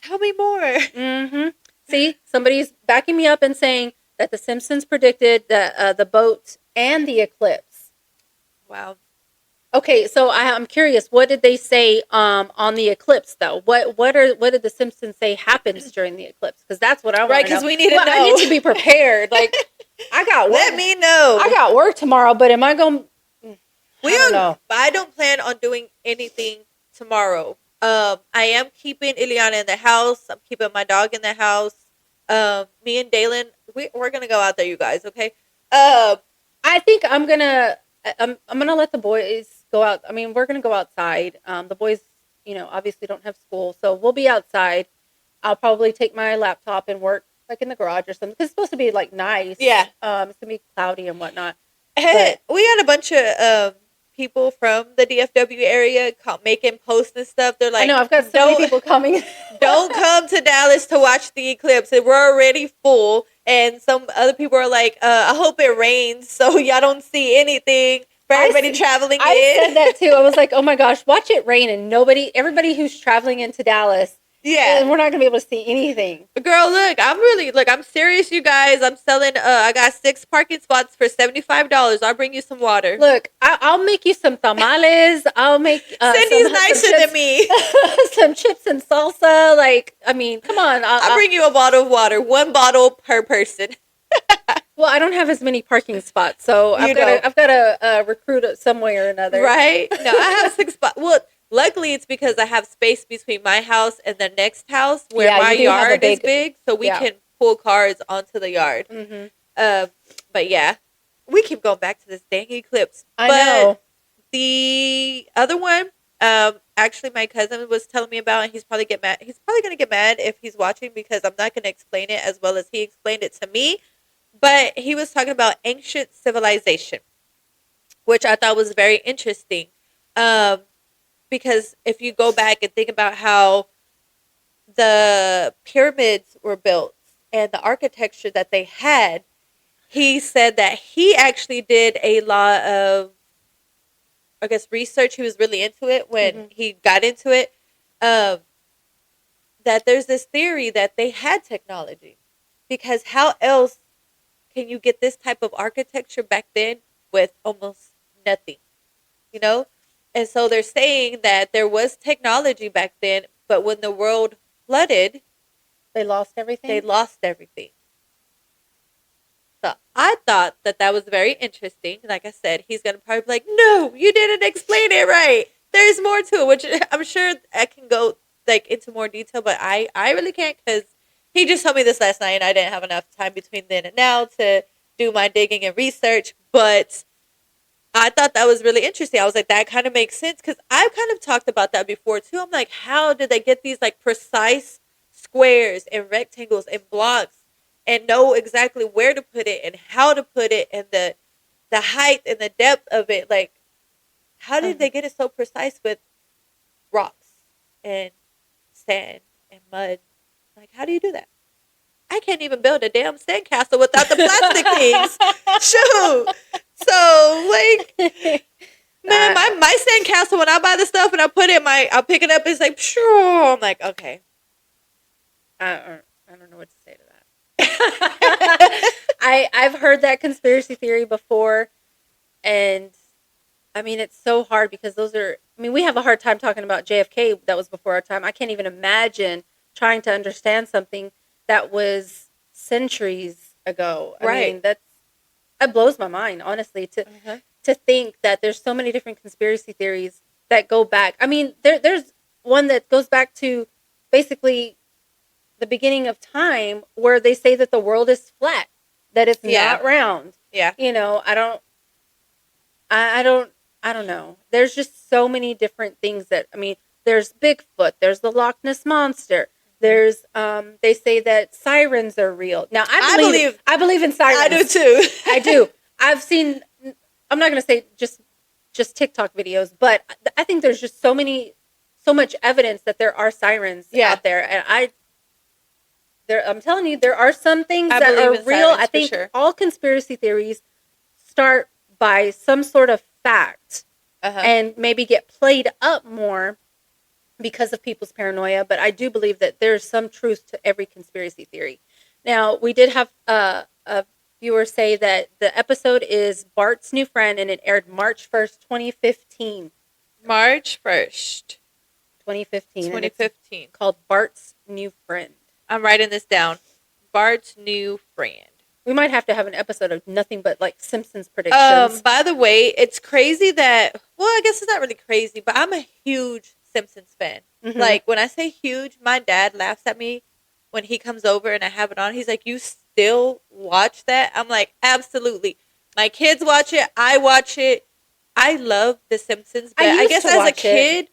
Tell me more. Mm-hmm. See, somebody's backing me up and saying that The Simpsons predicted the boat and the eclipse. Wow. Okay, so I'm curious. What did they say on the eclipse, though? What did The Simpsons say happens during the eclipse? Because that's what I want to know. Right, because we need to know. I need to be prepared. Like, I got work. Let me know. I got work tomorrow, but am I going? I don't know. I don't plan on doing anything tomorrow. I am keeping Ileana in the house. I'm keeping my dog in the house. Me and Dalen, we're gonna go out there, you guys. Okay. I think I'm gonna let the boys go out. I mean, we're gonna go outside. The boys, obviously don't have school, so we'll be outside. I'll probably take my laptop and work like in the garage or something. 'Cause it's supposed to be like nice. Yeah. It's gonna be cloudy and whatnot. We got a bunch of people from the DFW area making posts and stuff. They're like, I know, I've got so many people coming. Don't come to Dallas to watch the eclipse. We're already full. And some other people are like, I hope it rains so y'all don't see anything for everybody traveling in. I said that too. I was like, oh my gosh, watch it rain and everybody who's traveling into Dallas. Yeah. And we're not going to be able to see anything. Girl, I'm serious, you guys. I'm selling, I got 6 parking spots for $75. I'll bring you some water. Look, I'll make you some tamales. I'll make Cindy's nicer than me. Some chips and salsa. Like, I mean, come on. I'll bring you a bottle of water. 1 bottle per person. Well, I don't have as many parking spots, so I've got to recruit it some way or another. Right? No, I have 6 spots. Well, luckily, it's because I have space between my house and the next house where my yard is big, so we can pull cars onto the yard. Mm-hmm. But yeah, we keep going back to this dang eclipse. I know. The other one, actually, my cousin was telling me about, and he's probably going to get mad if he's watching because I'm not going to explain it as well as he explained it to me. But he was talking about ancient civilization, which I thought was very interesting. Because if you go back and think about how the pyramids were built and the architecture that they had, he said that he actually did a lot of, I guess, research. He was really into it when he got into it. That there's this theory that they had technology. Because how else can you get this type of architecture back then with almost nothing? And so they're saying that there was technology back then, but when the world flooded, they lost everything. So I thought that was very interesting. Like I said, he's going to probably be like, no, you didn't explain it right. There's more to it, which I'm sure I can go into more detail, but I really can't because he just told me this last night and I didn't have enough time between then and now to do my digging and research. But I thought that was really interesting. I was like, that kind of makes sense because I've kind of talked about that before too. I'm like, how did they get these like precise squares and rectangles and blocks and know exactly where to put it and how to put it and the height and the depth of it? Like, how did they get it so precise with rocks and sand and mud? Like, how do you do that? I can't even build a damn sandcastle without the plastic things. Shoot. So, like, man, my sandcastle, when I buy the stuff and I put it I'll pick it up, it's like, sure. I'm like, okay. I don't know what to say to that. I've heard that conspiracy theory before, and I mean, it's so hard because we have a hard time talking about JFK. That was before our time. I can't even imagine trying to understand something that was centuries ago. Right. I mean, that blows my mind, honestly, to think that there's so many different conspiracy theories that go back. I mean, there's one that goes back to basically the beginning of time where they say that the world is flat, that it's not round. Yeah. You know, I don't know. There's just so many different things there's Bigfoot, there's the Loch Ness Monster. There's they say that sirens are real. Now I believe in sirens. I do too. I do. I've seen, I'm not going to say just TikTok videos, but I think there's just so much evidence that there are sirens out there. And I'm telling you, there are some things that are real. I think all conspiracy theories start by some sort of fact and maybe get played up more because of people's paranoia. But I do believe that there's some truth to every conspiracy theory. Now, we did have a viewer say that the episode is Bart's New Friend, and it aired March 1st, 2015. March 1st. 2015. 2015. Called Bart's New Friend. I'm writing this down. Bart's New Friend. We might have to have an episode of nothing but like Simpsons predictions. By the way, it's crazy that, well, I guess it's not really crazy, but I'm a huge Simpsons fan. Mm-hmm. Like, when I say huge, my dad laughs at me when he comes over and I have it on. He's like, you still watch that? I'm like, absolutely. My kids watch it. I watch it. I love The Simpsons. But I guess as a kid,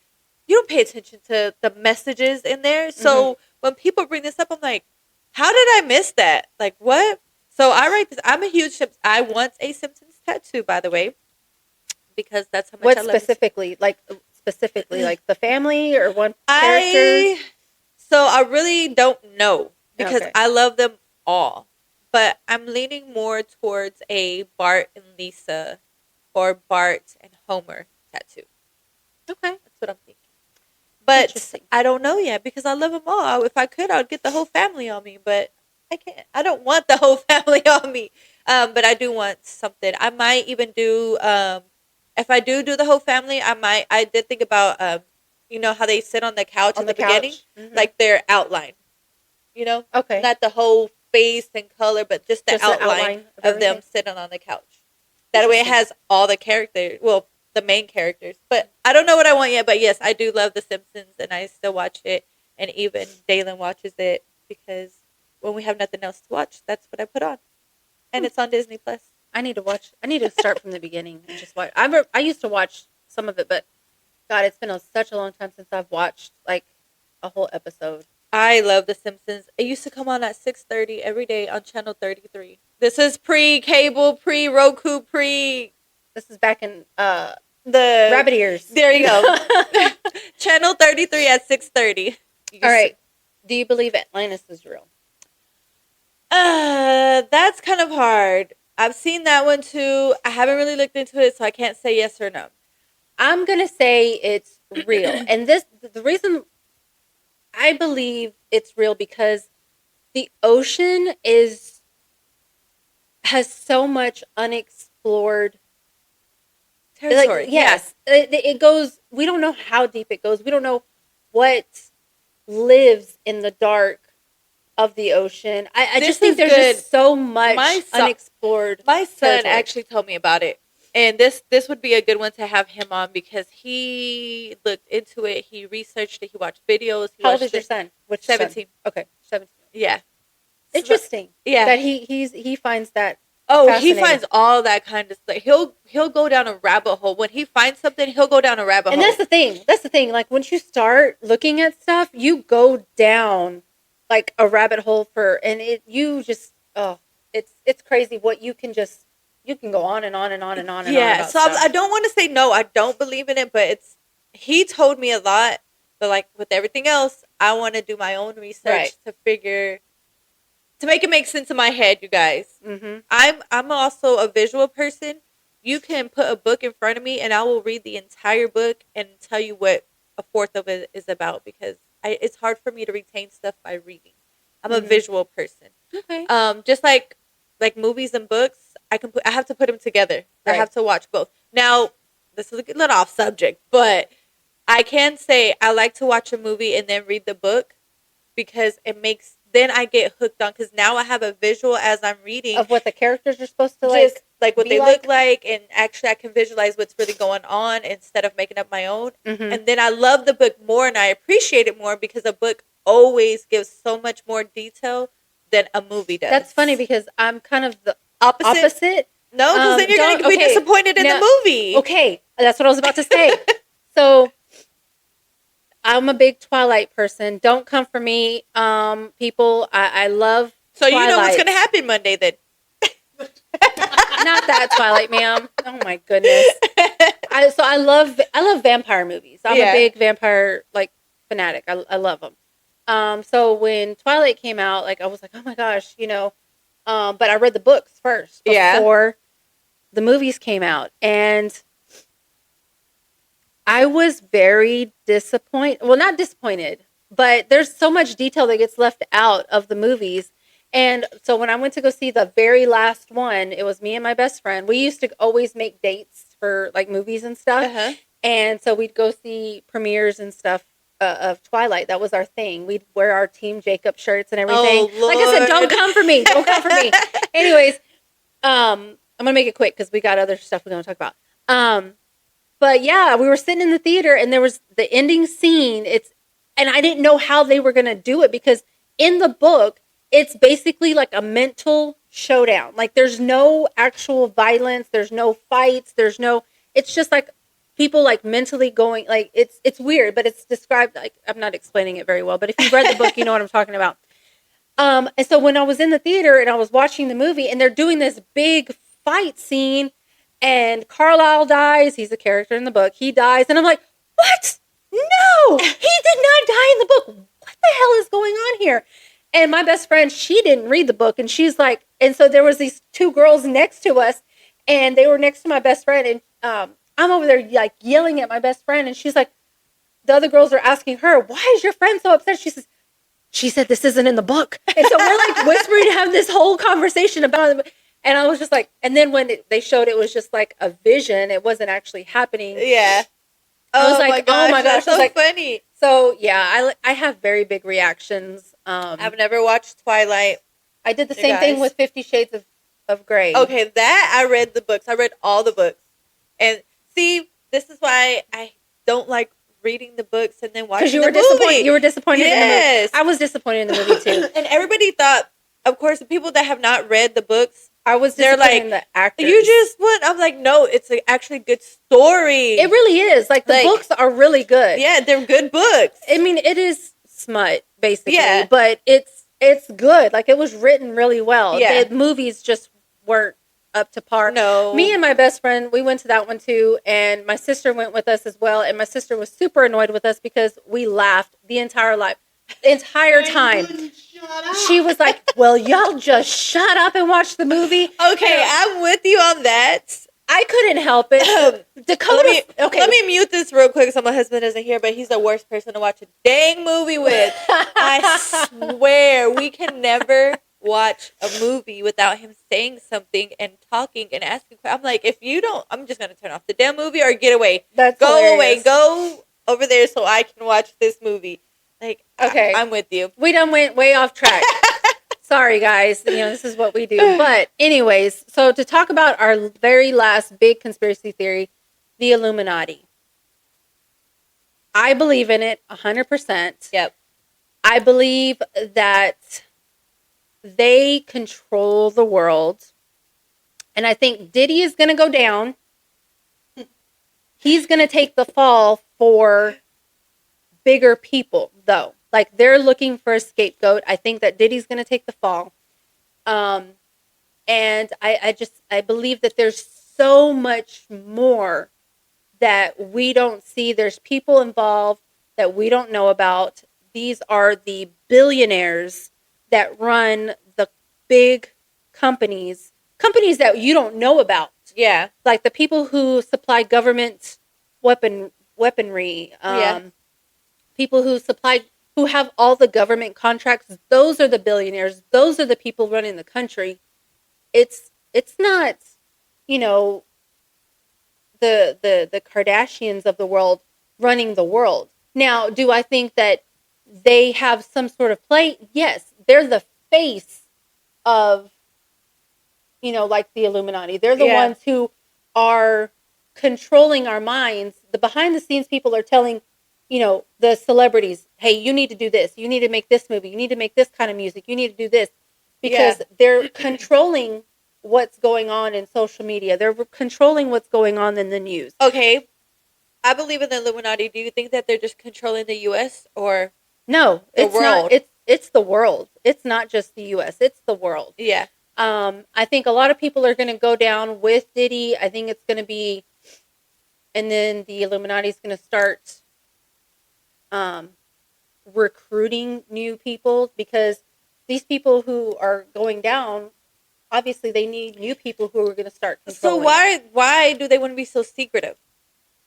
you don't pay attention to the messages in there. So when people bring this up, I'm like, how did I miss that? Like, what? So I write this. I'm a huge I want a Simpsons tattoo, by the way, because that's how much I love it. Specifically, like the family or one character? So I really don't know because I love them all. But I'm leaning more towards a Bart and Lisa or Bart and Homer tattoo. Okay. That's what I'm thinking. But I don't know yet because I love them all. If I could, I would get the whole family on me. But I can't. I don't want the whole family on me. But I do want something. I might even do... if I do the whole family, I did think about, you know, how they sit on the couch in the beginning? Mm-hmm. Like their outline. You know? Okay. Not the whole face and color, but just the outline of them sitting on the couch. That way it has all the characters, well, the main characters. But I don't know what I want yet, but yes, I do love The Simpsons, and I still watch it. And even Dalen watches it because when we have nothing else to watch, that's what I put on. And it's on Disney+. I need to start from the beginning and just watch. I used to watch some of it, but God, it's been such a long time since I've watched like a whole episode. I love The Simpsons. It used to come on at 6:30 every day on Channel 33. This is pre-cable, pre-Roku, This is back in the rabbit ears. There you go. Channel 33 at 6:30. All right. Do you believe Atlantis is real? That's kind of hard. I've seen that one too. I haven't really looked into it, so I can't say yes or no. I'm going to say it's real. And the reason I believe it's real because the ocean has so much unexplored territory. Like, yes. It goes, we don't know how deep it goes. We don't know what lives in the dark of the ocean. I just think there's just so much unexplored. My son actually told me about it. And this would be a good one to have him on because he looked into it. He researched it. He watched videos. How old is your son? 17. Okay, 17. Yeah. Interesting. Yeah. That he finds that Oh, he finds all that kind of stuff. He'll go down a rabbit hole. When he finds something, he'll go down a rabbit hole. And that's the thing. That's the thing. Like, once you start looking at stuff, you go down like a rabbit hole it's crazy what you can go on and on and on and on and on. Yeah, so I don't want to say no, I don't believe in it, but he told me a lot, but like with everything else, I want to do my own research to make it make sense in my head, you guys. Mm-hmm. I'm also a visual person. You can put a book in front of me and I will read the entire book and tell you what a fourth of it is about, because it's hard for me to retain stuff by reading. I'm a visual person. Okay. Just like movies and books, I have to put them together. Right. I have to watch both. Now, this is a little off subject, but I can say I like to watch a movie and then read the book, because then I get hooked on, because now I have a visual as I'm reading of what the characters are supposed to like what they look like, and actually I can visualize what's really going on instead of making up my own. Mm-hmm. And then I love the book more and I appreciate it more, because a book always gives so much more detail than a movie does. That's funny, because I'm kind of the opposite. No, because then you're going to be disappointed in the movie. Okay, that's what I was about to say. So, I'm a big Twilight person. Don't come for me, people. I love So Twilight. You know what's going to happen Monday then. Not that Twilight, ma'am. Oh my goodness. I love vampire movies. I'm a big vampire fanatic. I love them. So when Twilight came out, I was like, oh my gosh, but I read the books first before the movies came out, and I was very disappointed. Well, not disappointed, but there's so much detail that gets left out of the movies. And so when I went to go see the very last one, it was me and my best friend. We used to always make dates for movies and stuff. Uh-huh. And so we'd go see premieres and stuff of Twilight. That was our thing. We'd wear our Team Jacob shirts and everything. Oh, Lord. Like I said, don't come for me. Don't come for me. Anyways, I'm going to make it quick because we got other stuff we're going to talk about. But yeah, we were sitting in the theater and there was the ending scene. And I didn't know how they were going to do it, because in the book, it's basically like a mental showdown. There's no actual violence. There's no fights. It's just people mentally going, it's weird, but it's described, I'm not explaining it very well, but if you've read the book, you know what I'm talking about. And so when I was in the theater and I was watching the movie and they're doing this big fight scene and Carlisle dies, he's a character in the book, he dies. And I'm like, what? No, he did not die in the book. What the hell is going on here? And my best friend, she didn't read the book. And she's like, and so there was these two girls next to us and they were next to my best friend. And I'm over there yelling at my best friend. And she's like, the other girls are asking her, why is your friend so upset? She said, this isn't in the book. And so we're whispering to have this whole conversation about it. And I was just and then when they showed it was just a vision, it wasn't actually happening. Yeah. I was like, oh my gosh. That's so funny. So yeah, I have very big reactions. I've never watched Twilight. I did the same thing with 50 Shades of Grey. Okay, that I read the books. I read all the books. And see, this is why I don't like reading the books and then watching the movie. You were disappointed in the movie. I was disappointed in the movie too. And everybody thought, of course, the people that have not read the books, I was disappointed in the actors. You just went. I'm like, no, it's actually a good story. It really is. The books are really good. Yeah, they're good books. I mean, it is smut, basically, but it's good. It was written really well. Yeah. The movies just weren't up to par. No. Me and my best friend, we went to that one too, and my sister went with us as well, and my sister was super annoyed with us because we laughed the entire time. She was like, well, y'all just shut up and watch the movie. Okay, I'm with you on that. I couldn't help it. Dakota. Let me mute this real quick so my husband isn't here, but he's the worst person to watch a dang movie with. I swear, we can never watch a movie without him saying something and talking and asking. I'm like, if you don't, I'm just going to turn off the damn movie or get away. Go away. Go over there so I can watch this movie. Okay, I'm with you. We done went way off track. Sorry, guys. This is what we do. But anyways, so to talk about our very last big conspiracy theory, the Illuminati. I believe in it 100%. Yep. I believe that they control the world. And I think Diddy is going to go down. He's going to take the fall for bigger people, though. Like, they're looking for a scapegoat. I think that Diddy's going to take the fall. And I believe that there's so much more that we don't see. There's people involved that we don't know about. These are the billionaires that run the big companies that you don't know about. Yeah. Like the people who supply government weaponry. People who have all the government contracts. Those are the billionaires. Those are the people running the country. It's not, the Kardashians of the world running the world. Now, do I think that they have some sort of play? Yes, they're the face of, like the Illuminati. They're the ones who are controlling our minds. The behind the scenes people are telling, the celebrities, hey, you need to do this. You need to make this movie. You need to make this kind of music. You need to do this. Because they're controlling what's going on in social media. They're controlling what's going on in the news. Okay. I believe in the Illuminati. Do you think that they're just controlling the U.S. or no? It's world? Not. It's the world. It's not just the U.S. It's the world. Yeah. I think a lot of people are going to go down with Diddy. I think it's going to be, and then the Illuminati is going to start recruiting new people, because these people who are going down, obviously they need new people who are going to start controlling. So why do they want to be so secretive?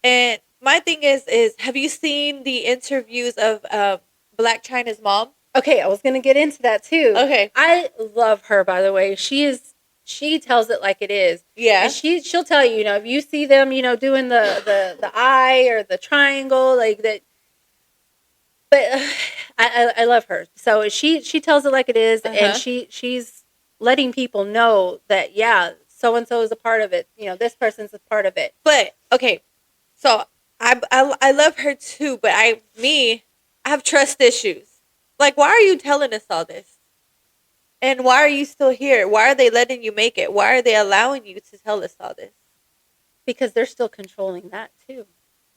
And my thing is have you seen the interviews of Blac Chyna's mom? Okay, I was going to get into that too. Okay. I love her, by the way. She tells it like it is. Yeah. And she'll tell you, if you see them, doing the eye or the triangle, like that. But I love her. So she tells it like it is, and she's letting people know that, so and so is a part of it. This person's a part of it. But okay, so I love her too, but I have trust issues. Like, why are you telling us all this? And why are you still here? Why are they letting you make it? Why are they allowing you to tell us all this? Because they're still controlling that too.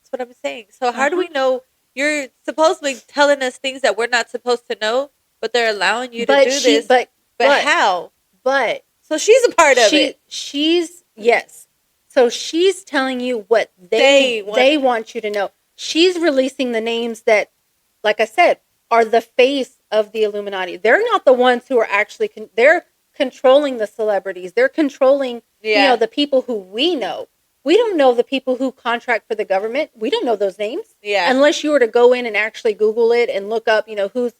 That's what I'm saying. So how do we know? You're supposedly telling us things that we're not supposed to know, but they're allowing you to do this. But how? But so she's a part of it. Yes. So she's telling you what they want you to know. She's releasing the names that, like I said, are the face of the Illuminati. They're not the ones who are actually they're controlling the celebrities. They're controlling the people who we know. We don't know the people who contract for the government. We don't know those names. Yeah. Unless you were to go in and actually Google it and look up, who's,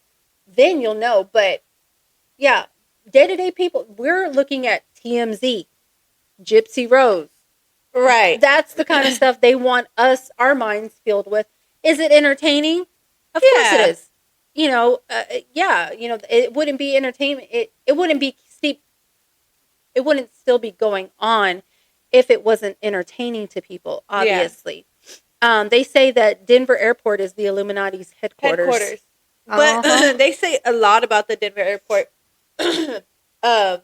then you'll know. But yeah, day-to-day people, we're looking at TMZ, Gypsy Rose. Right. That's the kind of stuff they want our minds filled with. Is it entertaining? Of course it is. It wouldn't be entertainment. It wouldn't be steep. It wouldn't still be going on if it wasn't entertaining to people, obviously. Yeah. They say that Denver Airport is the Illuminati's headquarters. But they say a lot about the Denver Airport,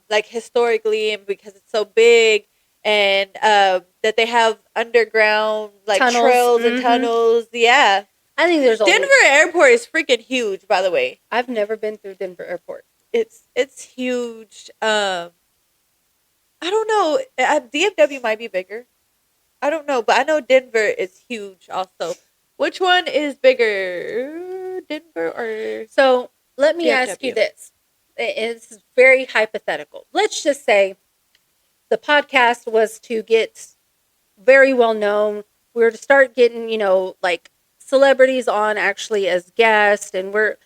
like historically, and because it's so big, and that they have underground tunnels. Trails and tunnels. Yeah. I think there's Denver Airport is freaking huge, by the way. I've never been through Denver Airport. It's huge. I don't know. DFW might be bigger. I don't know, but I know Denver is huge also. Which one is bigger, Denver or? So let me ask you this. It's very hypothetical. Let's just say the podcast was to get very well known. We were to start getting, celebrities on actually as guests, and we're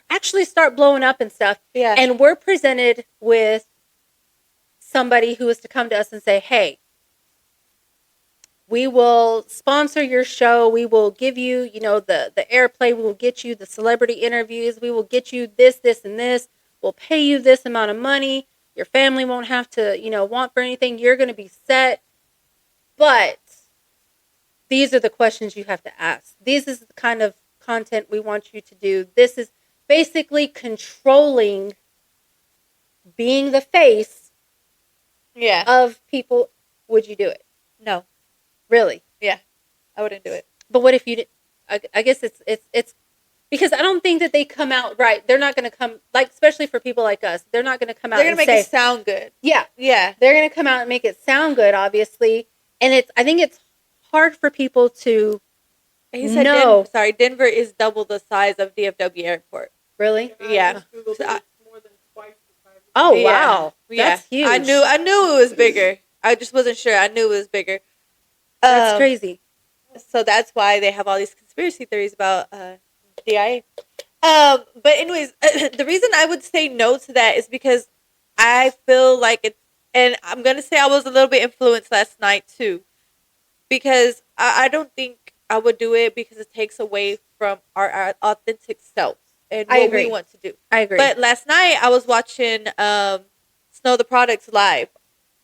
actually start blowing up and stuff. Yeah. And we're presented with somebody who is to come to us and say, hey, we will sponsor your show. We will give you, the airplay. We will get you the celebrity interviews. We will get you this, and this. We'll pay you this amount of money. Your family won't have to, want for anything. You're going to be set. But these are the questions you have to ask. This is the kind of content we want you to do. This is basically controlling, being the face of people, would you do it? No. Really? Yeah. I wouldn't do it. But what if you did? I guess it's because I don't think that they come out right. They're not going to come, like, especially for people like us. They're not going to come out. They're going to make it sound good. Yeah. Yeah. They're going to come out and make it sound good, obviously. And I think it's hard for people to know. Denver is double the size of DFW Airport. Really? Yeah. More than twice the size. Oh, wow. That's huge. I knew it was bigger. I just wasn't sure. I knew it was bigger. That's crazy. So that's why they have all these conspiracy theories about DIA. But anyways, the reason I would say no to that is because I feel like it's, and I'm going to say I was a little bit influenced last night too, because I don't think I would do it because it takes away from our authentic selves and what we want to do. I agree. But last night I was watching Snow the Products live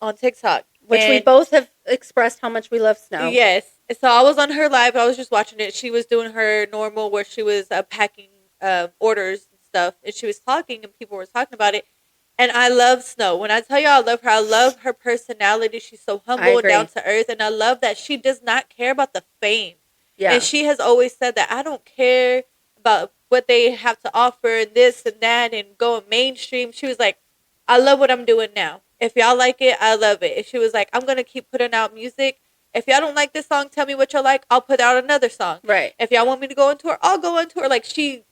on TikTok. Which we both have expressed how much we love Snow. Yes. So I was on her live. I was just watching it. She was doing her normal where she was packing orders and stuff. And she was talking and people were talking about it. And I love Snow. When I tell you I love her personality. She's so humble and down to earth. And I love that she does not care about the fame. Yeah. And she has always said that I don't care about what they have to offer and this and that and going mainstream. She was like, I love what I'm doing now. If y'all like it, I love it. And she was like, I'm going to keep putting out music. If y'all don't like this song, tell me what y'all like. I'll put out another song. Right. If y'all want me to go on tour, I'll go on tour. Like, she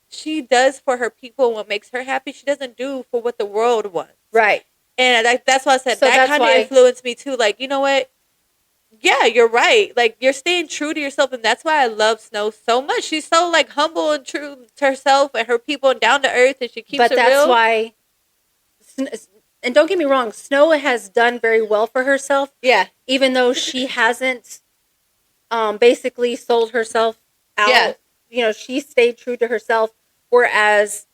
does for her people what makes her happy. She doesn't do for what the world wants. Right. And that's why I said that kind of influenced me, too. Like, you know what? Yeah, you're right. Like, you're staying true to yourself. And that's why I love Snow so much. She's so, like, humble and true to herself and her people and down to earth. And she keeps it real. But that's why... And don't get me wrong, Snow has done very well for herself. Yeah. Even though she hasn't basically sold herself out. Yeah. You know, she stayed true to herself. Whereas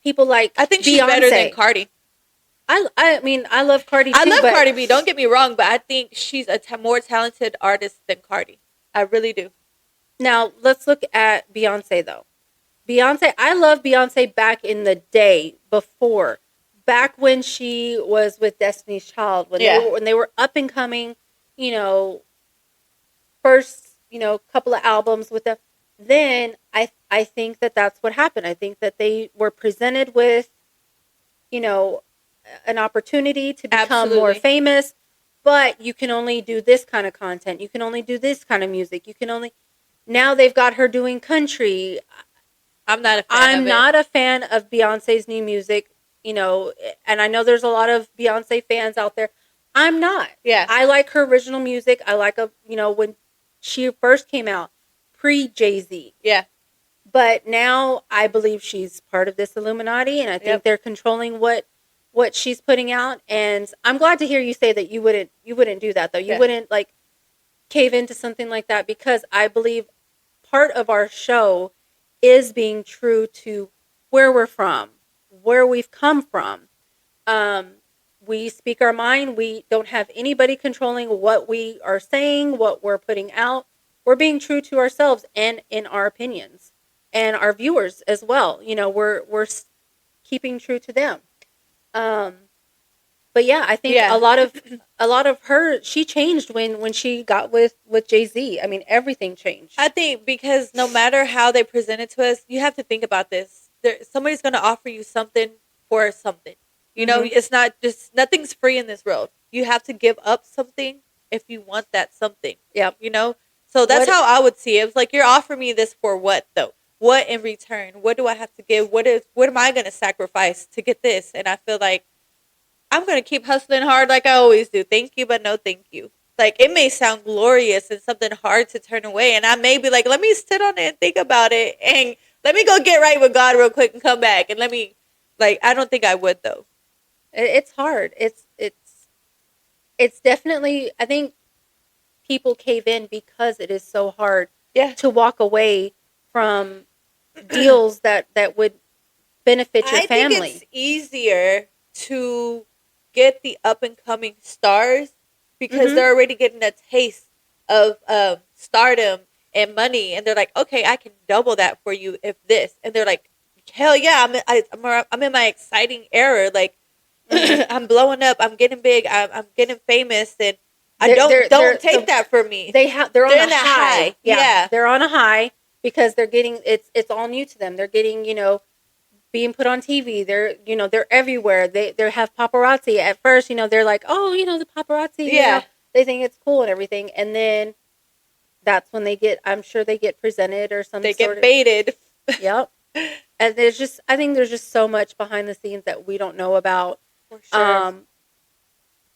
people like I think she's better than Cardi. I mean, I love Cardi too. I love Cardi B, don't get me wrong, but I think she's a more talented artist than Cardi. I really do. Now, let's look at Beyonce, though. Beyonce, I love Beyonce back in the day before. Back when she was with Destiny's Child, when they were up and coming, you know, first, you know, couple of albums with them. Then I think that's what happened. I think that they were presented with, you know, an opportunity to become more famous, but you can only do this kind of content. You can only do this kind of music. Now they've got her doing country. I'm not a fan of Beyonce's new music. You know, and I know there's a lot of Beyonce fans out there. I'm not. Yeah. I like her original music. I like, when she first came out, pre-Jay-Z. Yeah. But now I believe she's part of this Illuminati, and I think they're controlling what she's putting out. And I'm glad to hear you say that you wouldn't do that, though. You wouldn't, like, cave into something like that, because I believe part of our show is being true to where we're from. Where we've come from. We speak our mind. We don't have anybody controlling what we are saying, what we're putting out. We're being true to ourselves and in our opinions, and our viewers as well. You know, we're keeping true to them. But yeah, I think a lot of her, she changed when she got with Jay-Z. I mean, everything changed. I think because no matter how they present it to us, you have to think about this. Somebody's going to offer you something for something. You know, it's not just, nothing's free in this world. You have to give up something if you want that something. Yeah. You know? So that's how I would see it. It's like, you're offering me this for what, though? What in return? What do I have to give? What am I going to sacrifice to get this? And I feel like I'm going to keep hustling hard like I always do. Thank you, but no thank you. Like, it may sound glorious and something hard to turn away. And I may be like, let me sit on it and think about it. And let me go get right with God real quick and come back. And I don't think I would, though. It's hard. It's definitely, I think people cave in because it is so hard to walk away from deals that would benefit your family. I think it's easier to get the up-and-coming stars because they're already getting a taste of stardom and money, and they're like, okay, I can double that for you if this. And they're like, hell yeah, I'm in my exciting era. Like, I'm blowing up. I'm getting big. I'm getting famous, and don't take that from me. They're on a high. Yeah, they're on a high because they're getting it's all new to them. They're getting being put on TV. They're everywhere. They have paparazzi. At first, they're like, oh, the paparazzi. Yeah, they think it's cool and everything, and then that's when I'm sure they get presented or something. They get baited. Yep. And I think there's just so much behind the scenes that we don't know about. For sure.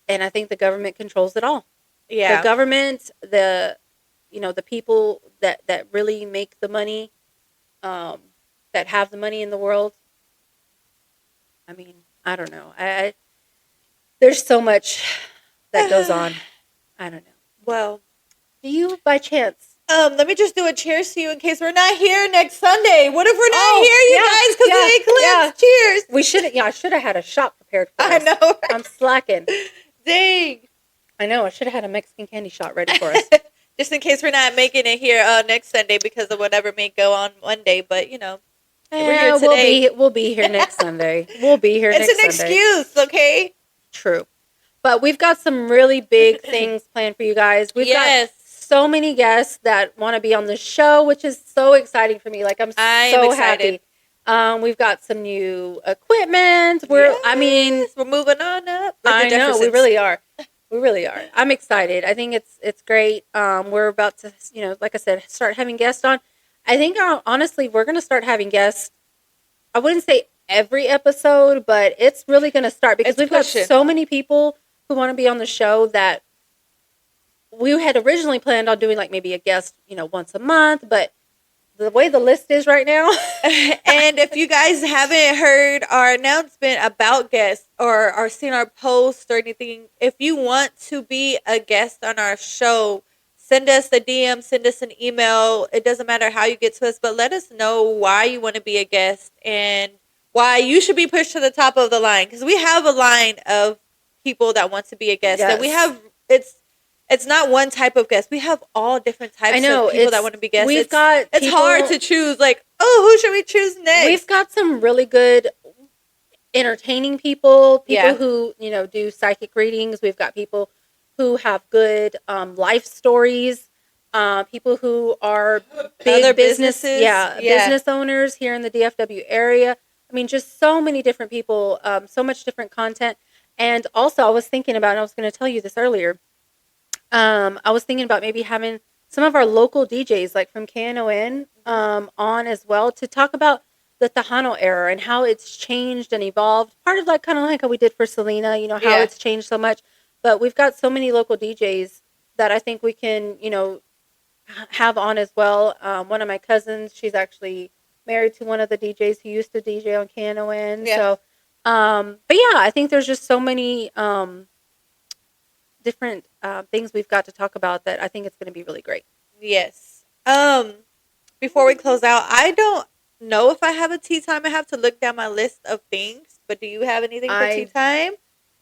And I think the government controls it all. Yeah. The government, the people that really make the money, that have the money in the world. I mean, I don't know. There's so much that goes on. I don't know. Well, do you by chance? Let me just do a cheers to you in case we're not here next Sunday. What if we're not here, you guys, because of the eclipse? Yeah. Cheers. We should. I should have had a shot prepared for us. I know. Right? I'm slacking. Dang. I know. I should have had a Mexican candy shot ready for us. Just in case we're not making it here next Sunday because of whatever may go on Monday. But, we're here today. We'll be here next Sunday. We'll be here next Sunday. It's an excuse, okay? True. But we've got some really big things planned for you guys. We've got so many guests that want to be on the show, which is so exciting for me. Like, I'm so happy. We've got some new equipment. We're moving on up. I know, we really are. We really are. I'm excited. I think it's great. We're about to, like I said, start having guests on. I think, honestly, we're going to start having guests. I wouldn't say every episode, but it's really going to start because we've got so many people who want to be on the show that we had originally planned on doing like maybe a guest, once a month, but the way the list is right now. And if you guys haven't heard our announcement about guests or seen our post or anything, if you want to be a guest on our show, send us a DM, send us an email. It doesn't matter how you get to us, but let us know why you want to be a guest and why you should be pushed to the top of the line. Because we have a line of people that want to be a guest. Yes. And we have, it's not one type of guest. We have all different types of people that want to be guests. It's hard to choose. Like, who should we choose next? We've got some really good entertaining people who, do psychic readings. We've got people who have good life stories, people who are big businesses. Business owners here in the DFW area. I mean, just so many different people, so much different content. And also, I was thinking about, and I was going to tell you this earlier, I was thinking about maybe having some of our local DJs, like from KNON, on as well to talk about the Tejano era and how it's changed and evolved. Part of kind of like how we did for Selena, how it's changed so much. But we've got so many local DJs that I think we can, have on as well. One of my cousins, she's actually married to one of the DJs who used to DJ on KNON. Yeah. So, but yeah, I think there's just so many different things we've got to talk about that I think it's going to be really great. Yes. Before we close out, I don't know if I have a tea time. I have to look down my list of things. But do you have anything for tea time?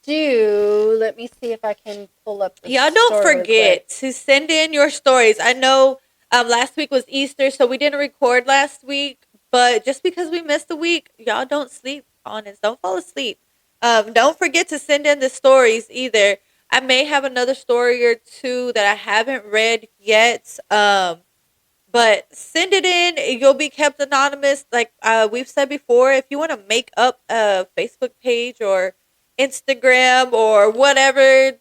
Let me see if I can pull up the Y'all don't forget to send in your stories. I know last week was Easter, so we didn't record last week. But just because we missed a week, y'all don't sleep on us. Don't fall asleep. Don't forget to send in the stories either. I may have another story or two that I haven't read yet. But send it in. You'll be kept anonymous. Like we've said before, if you want to make up a Facebook page or Instagram or whatever,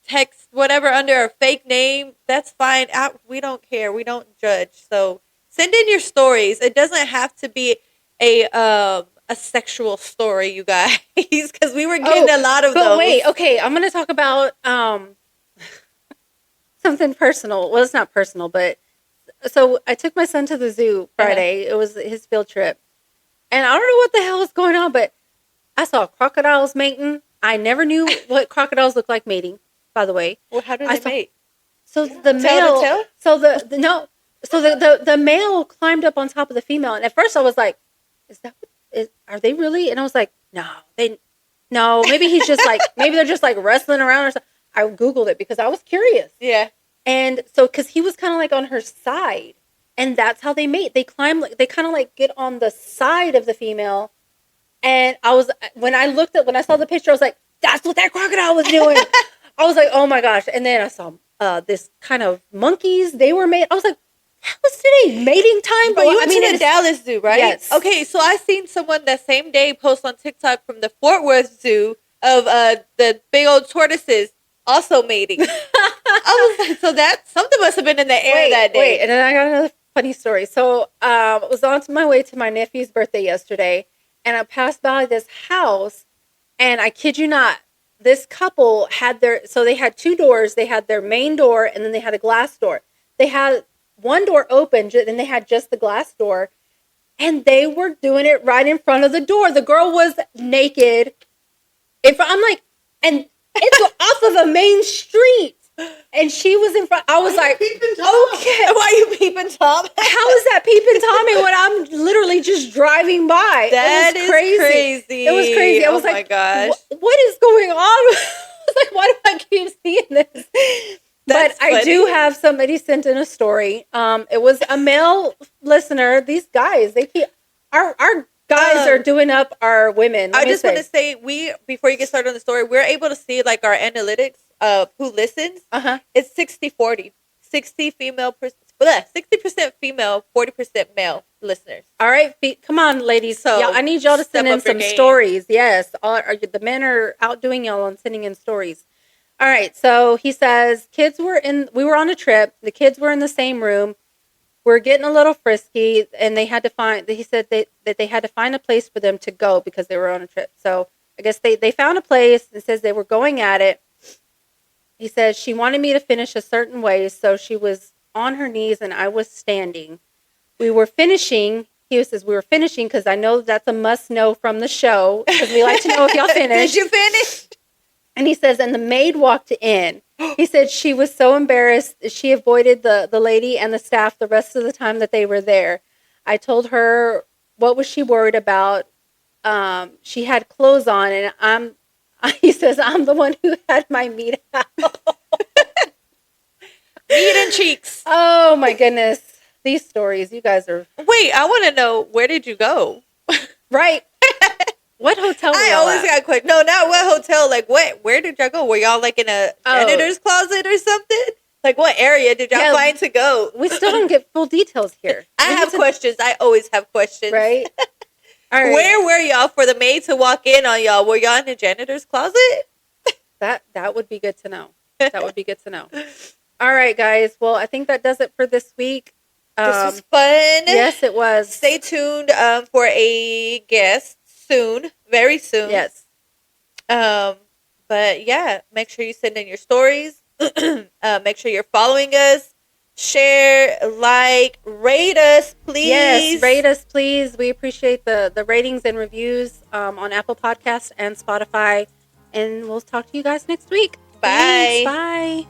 text whatever under a fake name, that's fine. We don't care. We don't judge. So send in your stories. It doesn't have to be a sexual story, you guys, because we were getting a lot of those. But wait, okay, I'm going to talk about something personal. Well, it's not personal, but so I took my son to the zoo Friday. It was his field trip. And I don't know what the hell was going on, but I saw crocodiles mating. I never knew what crocodiles look like mating, by the way. Well, how do they mate? So the male, the male climbed up on top of the female. And at first I was like, are they really? And I was like, no, maybe he's just like, maybe they're just like wrestling around or something. I Googled it because I was curious. Yeah. And so, cause he was kind of like on her side and that's how they mate. They climb, they kind of like get on the side of the female And when I saw the picture, I was like, that's what that crocodile was doing. I was like, oh my gosh. And then I saw this kind of monkeys. They were made. I was like, how was today mating time? But you went to the Dallas Zoo, right? Yes. Okay, so I seen someone that same day post on TikTok from the Fort Worth Zoo of the big old tortoises also mating. I was like, so that something must have been in the air that day. Wait, and then I got another funny story. So I was on my way to my nephew's birthday yesterday, and I passed by this house, and I kid you not, this couple had they had two doors. They had their main door, and then they had a glass door. They had one door open, and they had just the glass door, and they were doing it right in front of the door. The girl was naked. I'm like, and it's off of a main street, and she was in front. I was like, okay, why are you peeping Tom? How is that peeping Tommy when I'm literally just driving by? That is crazy. It was crazy. I was like, oh my gosh, what is going on? I was like, why do I keep seeing this? But I do have somebody sent in a story. It was a male listener. These guys, they keep our guys are doing up our women. I just want to say, before you get started on the story, we're able to see like our analytics of who listens. It's 60-40. 60% female, 40% male listeners. All right, come on, ladies. So I need y'all to send in some stories. Yes, the men are outdoing y'all on sending in stories. All right, so he says, we were on a trip. The kids were in the same room. We're getting a little frisky, and he said that they had to find a place for them to go because they were on a trip. So I guess they found a place and says they were going at it. He says, she wanted me to finish a certain way, so she was on her knees and I was standing. We were finishing. He says, we were finishing because I know that's a must know from the show because we like to know if y'all finished. Did you finish? And he says, and the maid walked in. He said she was so embarrassed. She avoided the lady and the staff the rest of the time that they were there. I told her, what was she worried about? She had clothes on, and he says, I'm the one who had my meat out. Meat and cheeks. Oh, my goodness. These stories, you guys are... Wait, I want to know, where did you go? Right. What hotel were I y'all always at? got a question. No, not what hotel. Like, where did y'all go? Were y'all like in a janitor's closet or something? Like, what area did y'all find to go? We still don't get full details here. I have questions. I always have questions. Right? All right. Where were y'all for the maid to walk in on y'all? Were y'all in the janitor's closet? That would be good to know. That would be good to know. All right, guys. Well, I think that does it for this week. This was fun. Yes, it was. Stay tuned for a guest soon. Very soon. Yes. But yeah, make sure you send in your stories. Make sure you're following us. Share, like, rate us, please. Yes, rate us, please. We appreciate the ratings and reviews on Apple Podcasts and Spotify. And we'll talk to you guys next week. Bye. Thanks. Bye.